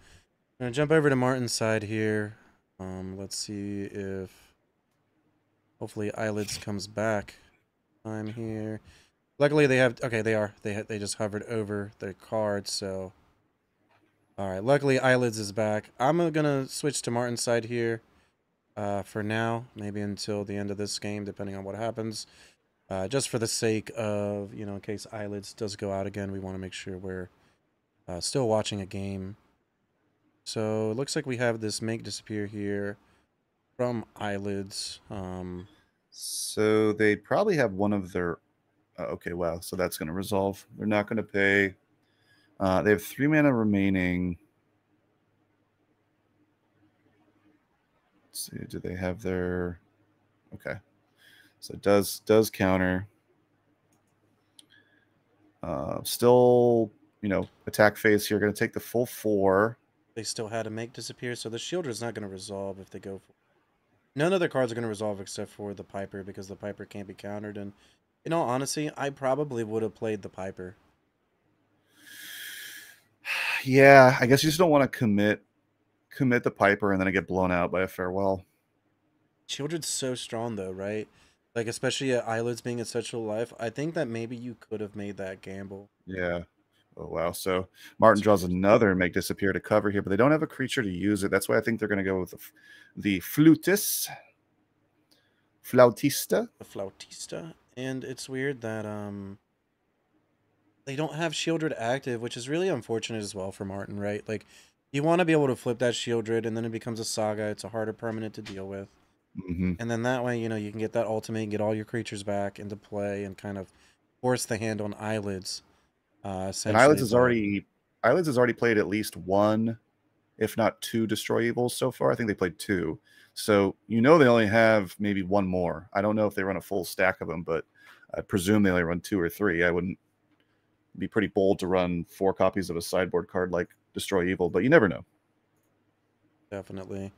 Speaker 1: jump over to Martin's side here. Let's see if hopefully Eyelids comes back. I'm here. Luckily they have they just hovered over their card, so all right, luckily Eyelids is back. I'm gonna switch to Martin's side here for now, maybe until the end of this game, depending on what happens. Just for the sake of, in case Eyelids does go out again, we want to make sure we're still watching a game. So it looks like we have this Make Disappear here from Eyelids.
Speaker 2: So they probably have one of their... okay, wow. So that's going to resolve. They're not going to pay. They have 3 mana remaining. Let's see. Do they have their... Okay. So it does counter. Still, attack phase here. Going to take the full 4.
Speaker 1: They still had to Make Disappear, so the Shielder is not going to resolve if they go for... None of their cards are going to resolve except for the Piper, because the Piper can't be countered. And in all honesty, I probably would have played the Piper.
Speaker 2: Yeah, I guess you just don't want to commit the Piper and then it get blown out by a Farewell.
Speaker 1: Shieldred's so strong though, right? Like, especially at Eyelids being at such low life, I think that maybe you could have made that gamble.
Speaker 2: Yeah. Oh, wow. So Martin draws another Make Disappear to cover here, but they don't have a creature to use it. That's why I think they're going to go with the Flautista.
Speaker 1: The Flautista. And it's weird that they don't have Shieldred active, which is really unfortunate as well for Martin, right? Like, you want to be able to flip that Shieldred, and then it becomes a saga. It's a harder permanent to deal with. And then that way, you can get that ultimate and get all your creatures back into play and kind of force the hand on Eyelids.
Speaker 2: And Eyelids has already played at least 1, if not 2 Destroy Evils so far. I think they played 2. So they only have maybe 1 more. I don't know if they run a full stack of them, but I presume they only run 2 or 3. I wouldn't be pretty bold to run 4 copies of a sideboard card like Destroy Evil, but you never know.
Speaker 1: Definitely.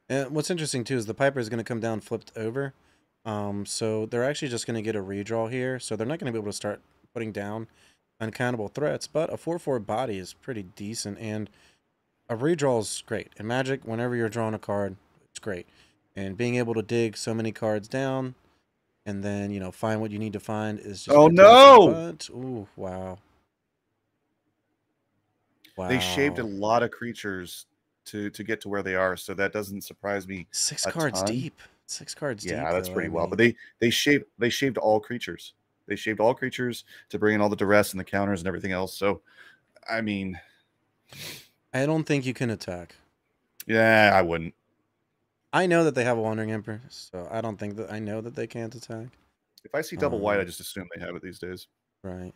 Speaker 1: And what's interesting too is the Piper is going to come down flipped over. So they're actually just going to get a redraw here. So they're not going to be able to start putting down uncountable threats, but a 4/4 body is pretty decent, and a redraw is great. In Magic, whenever you're drawing a card, it's great. And being able to dig so many cards down and then, you know, find what you need to find is just
Speaker 2: Oh,
Speaker 1: fantastic.
Speaker 2: no!
Speaker 1: But, ooh, wow. Wow.
Speaker 2: They shaved a lot of creatures to get to where they are, so that doesn't surprise me
Speaker 1: 6
Speaker 2: a
Speaker 1: cards
Speaker 2: ton.
Speaker 1: deep. 6 cards deep.
Speaker 2: Yeah, that's
Speaker 1: though,
Speaker 2: pretty
Speaker 1: I
Speaker 2: well. But
Speaker 1: mean,
Speaker 2: they shaved all creatures. They shaved all creatures to bring in all the duress and the counters and everything else. So, I mean,
Speaker 1: I don't think you can attack.
Speaker 2: yeah, I wouldn't.
Speaker 1: I know that they have a Wandering Emperor, so I don't think that I know that they can't attack.
Speaker 2: If I see double white, I just assume they have it these days.
Speaker 1: Right.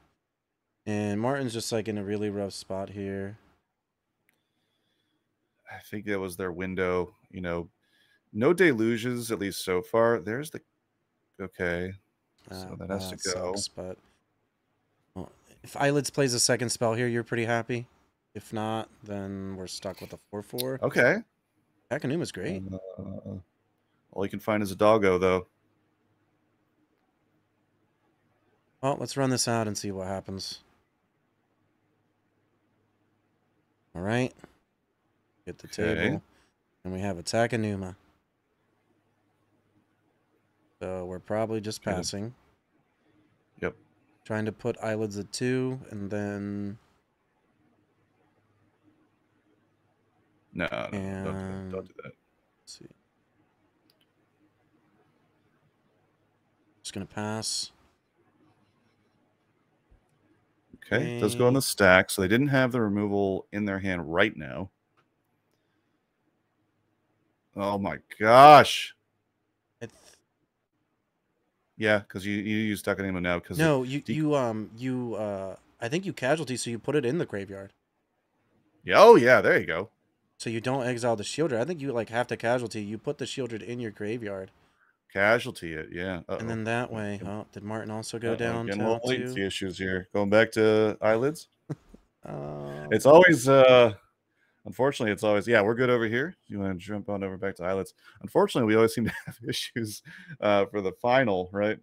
Speaker 1: And Martin's just like in a really rough spot here.
Speaker 2: I think that was their window. You know, no deluges, at least so far. There's the okay. So that has to go.
Speaker 1: Sucks, but well, if Eyelids plays a second spell here, you're pretty happy. If not, then we're stuck with a 4/4.
Speaker 2: Okay.
Speaker 1: Akanuma's great.
Speaker 2: All you can find is a doggo, though.
Speaker 1: Well, let's run this out and see what happens. All right. Get the table. And we have Attack Anuma. So we're probably just passing.
Speaker 2: Yep.
Speaker 1: Trying to put Eyelids at 2, and then...
Speaker 2: No, don't do that.
Speaker 1: Let's see. Just going to pass.
Speaker 2: Okay, it does go on the stack, so they didn't have the removal in their hand right now. Oh my gosh! Yeah, because you use Takanimo now. Because
Speaker 1: no, I think you casualty, so you put it in the graveyard.
Speaker 2: Yeah. Oh yeah, there you go.
Speaker 1: So you don't exile the Shielder. I think you like have to casualty. You put the Shielder in your graveyard.
Speaker 2: Casualty it, yeah.
Speaker 1: And then that way, oh, did Martin also go down
Speaker 2: again,
Speaker 1: to
Speaker 2: latency issues here. Going back to Eyelids.
Speaker 1: Oh.
Speaker 2: It's always, unfortunately, it's always, yeah, we're good over here. You want to jump on over back to Eyelids. Unfortunately, we always seem to have issues for the final, right?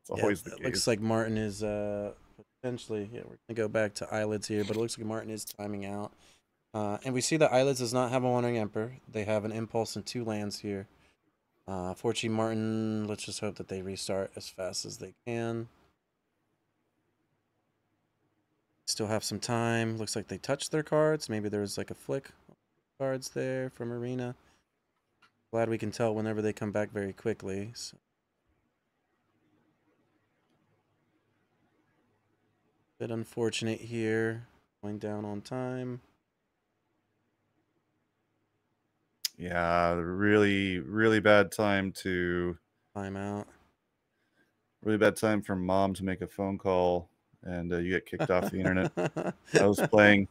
Speaker 2: It's always the case.
Speaker 1: It looks like Martin is potentially, we're going to go back to Eyelids here, but it looks like Martin is timing out. And we see that Eyelids does not have a Wandering Emperor. They have an Impulse and 2 lands here. Fortunately, Martin, let's just hope that they restart as fast as they can. Still have some time. Looks like they touched their cards. Maybe there's like a flick cards there from Arena. Glad we can tell whenever they come back very quickly. So. Bit unfortunate here. Going down on time.
Speaker 2: Yeah, really, really bad time to...
Speaker 1: Time out.
Speaker 2: Really bad time for Mom to make a phone call, and you get kicked off the internet. I was playing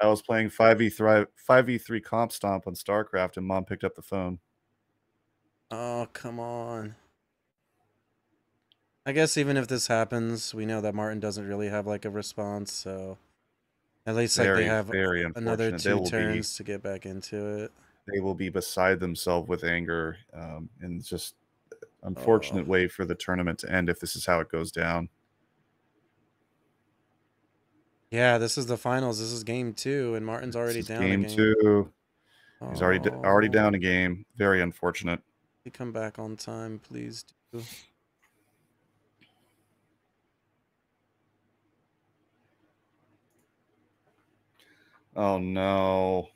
Speaker 2: 5v3 Comp Stomp on StarCraft, and Mom picked up the phone.
Speaker 1: Oh, come on. I guess even if this happens, we know that Martin doesn't really have like a response, so at least like they have another 2 turns to get back into it.
Speaker 2: They will be beside themselves with anger, and just unfortunate way for the tournament to end if this is how it goes down.
Speaker 1: Yeah, this is the finals. This is game 2, and Martin's already down
Speaker 2: game 2. He's already
Speaker 1: Oh.
Speaker 2: down a game. Very unfortunate.
Speaker 1: You come back on time, please do.
Speaker 2: Oh no.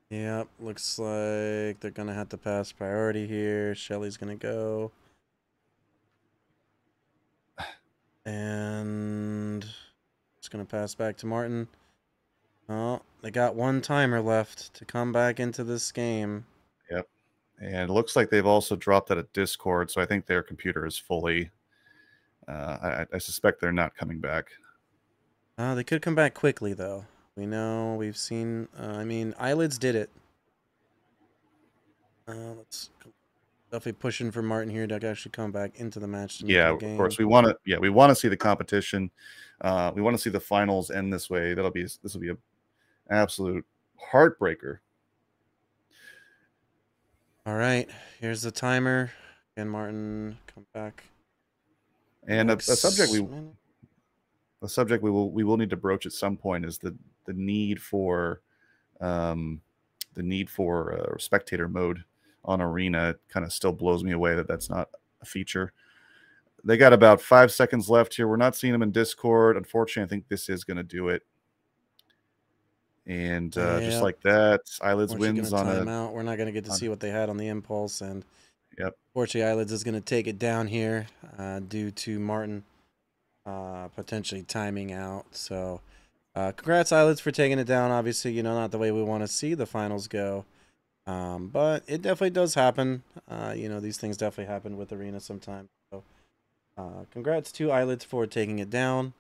Speaker 1: Yep, looks like they're gonna have to pass priority here. Shelly's gonna go. And it's gonna pass back to Martin. Oh, they got 1 timer left to come back into this game.
Speaker 2: Yep. And it looks like they've also dropped out of Discord, so I think their computer is fully... I suspect they're not coming back.
Speaker 1: They could come back quickly, though. We know, we've seen... I mean, Eyelids did it. Let's... Definitely pushing for Martin here to actually come back into the match to make
Speaker 2: Yeah,
Speaker 1: it a
Speaker 2: of
Speaker 1: game.
Speaker 2: course we want to. Yeah, we want to see the competition. We want to see the finals end this way. This will be an absolute heartbreaker.
Speaker 1: All right, here's the timer. Can Martin come back?
Speaker 2: And a subject
Speaker 1: minute.
Speaker 2: we will need to broach at some point is the need for spectator mode on Arena. It kind of still blows me away that that's not a feature. They got about 5 seconds left here. We're not seeing them in Discord. Unfortunately, I think this is going to do it. And just like that, Eyelids wins on a
Speaker 1: timeout. We're not going to get to see what they had on the impulse. And
Speaker 2: yep.
Speaker 1: Fortunately, Eyelids is going to take it down here due to Martin potentially timing out. So congrats, Eyelids, for taking it down. Obviously, you know, not the way we want to see the finals go. But it definitely does happen. You know, these things definitely happen with Arena sometimes. So congrats to Eyelids for taking it down.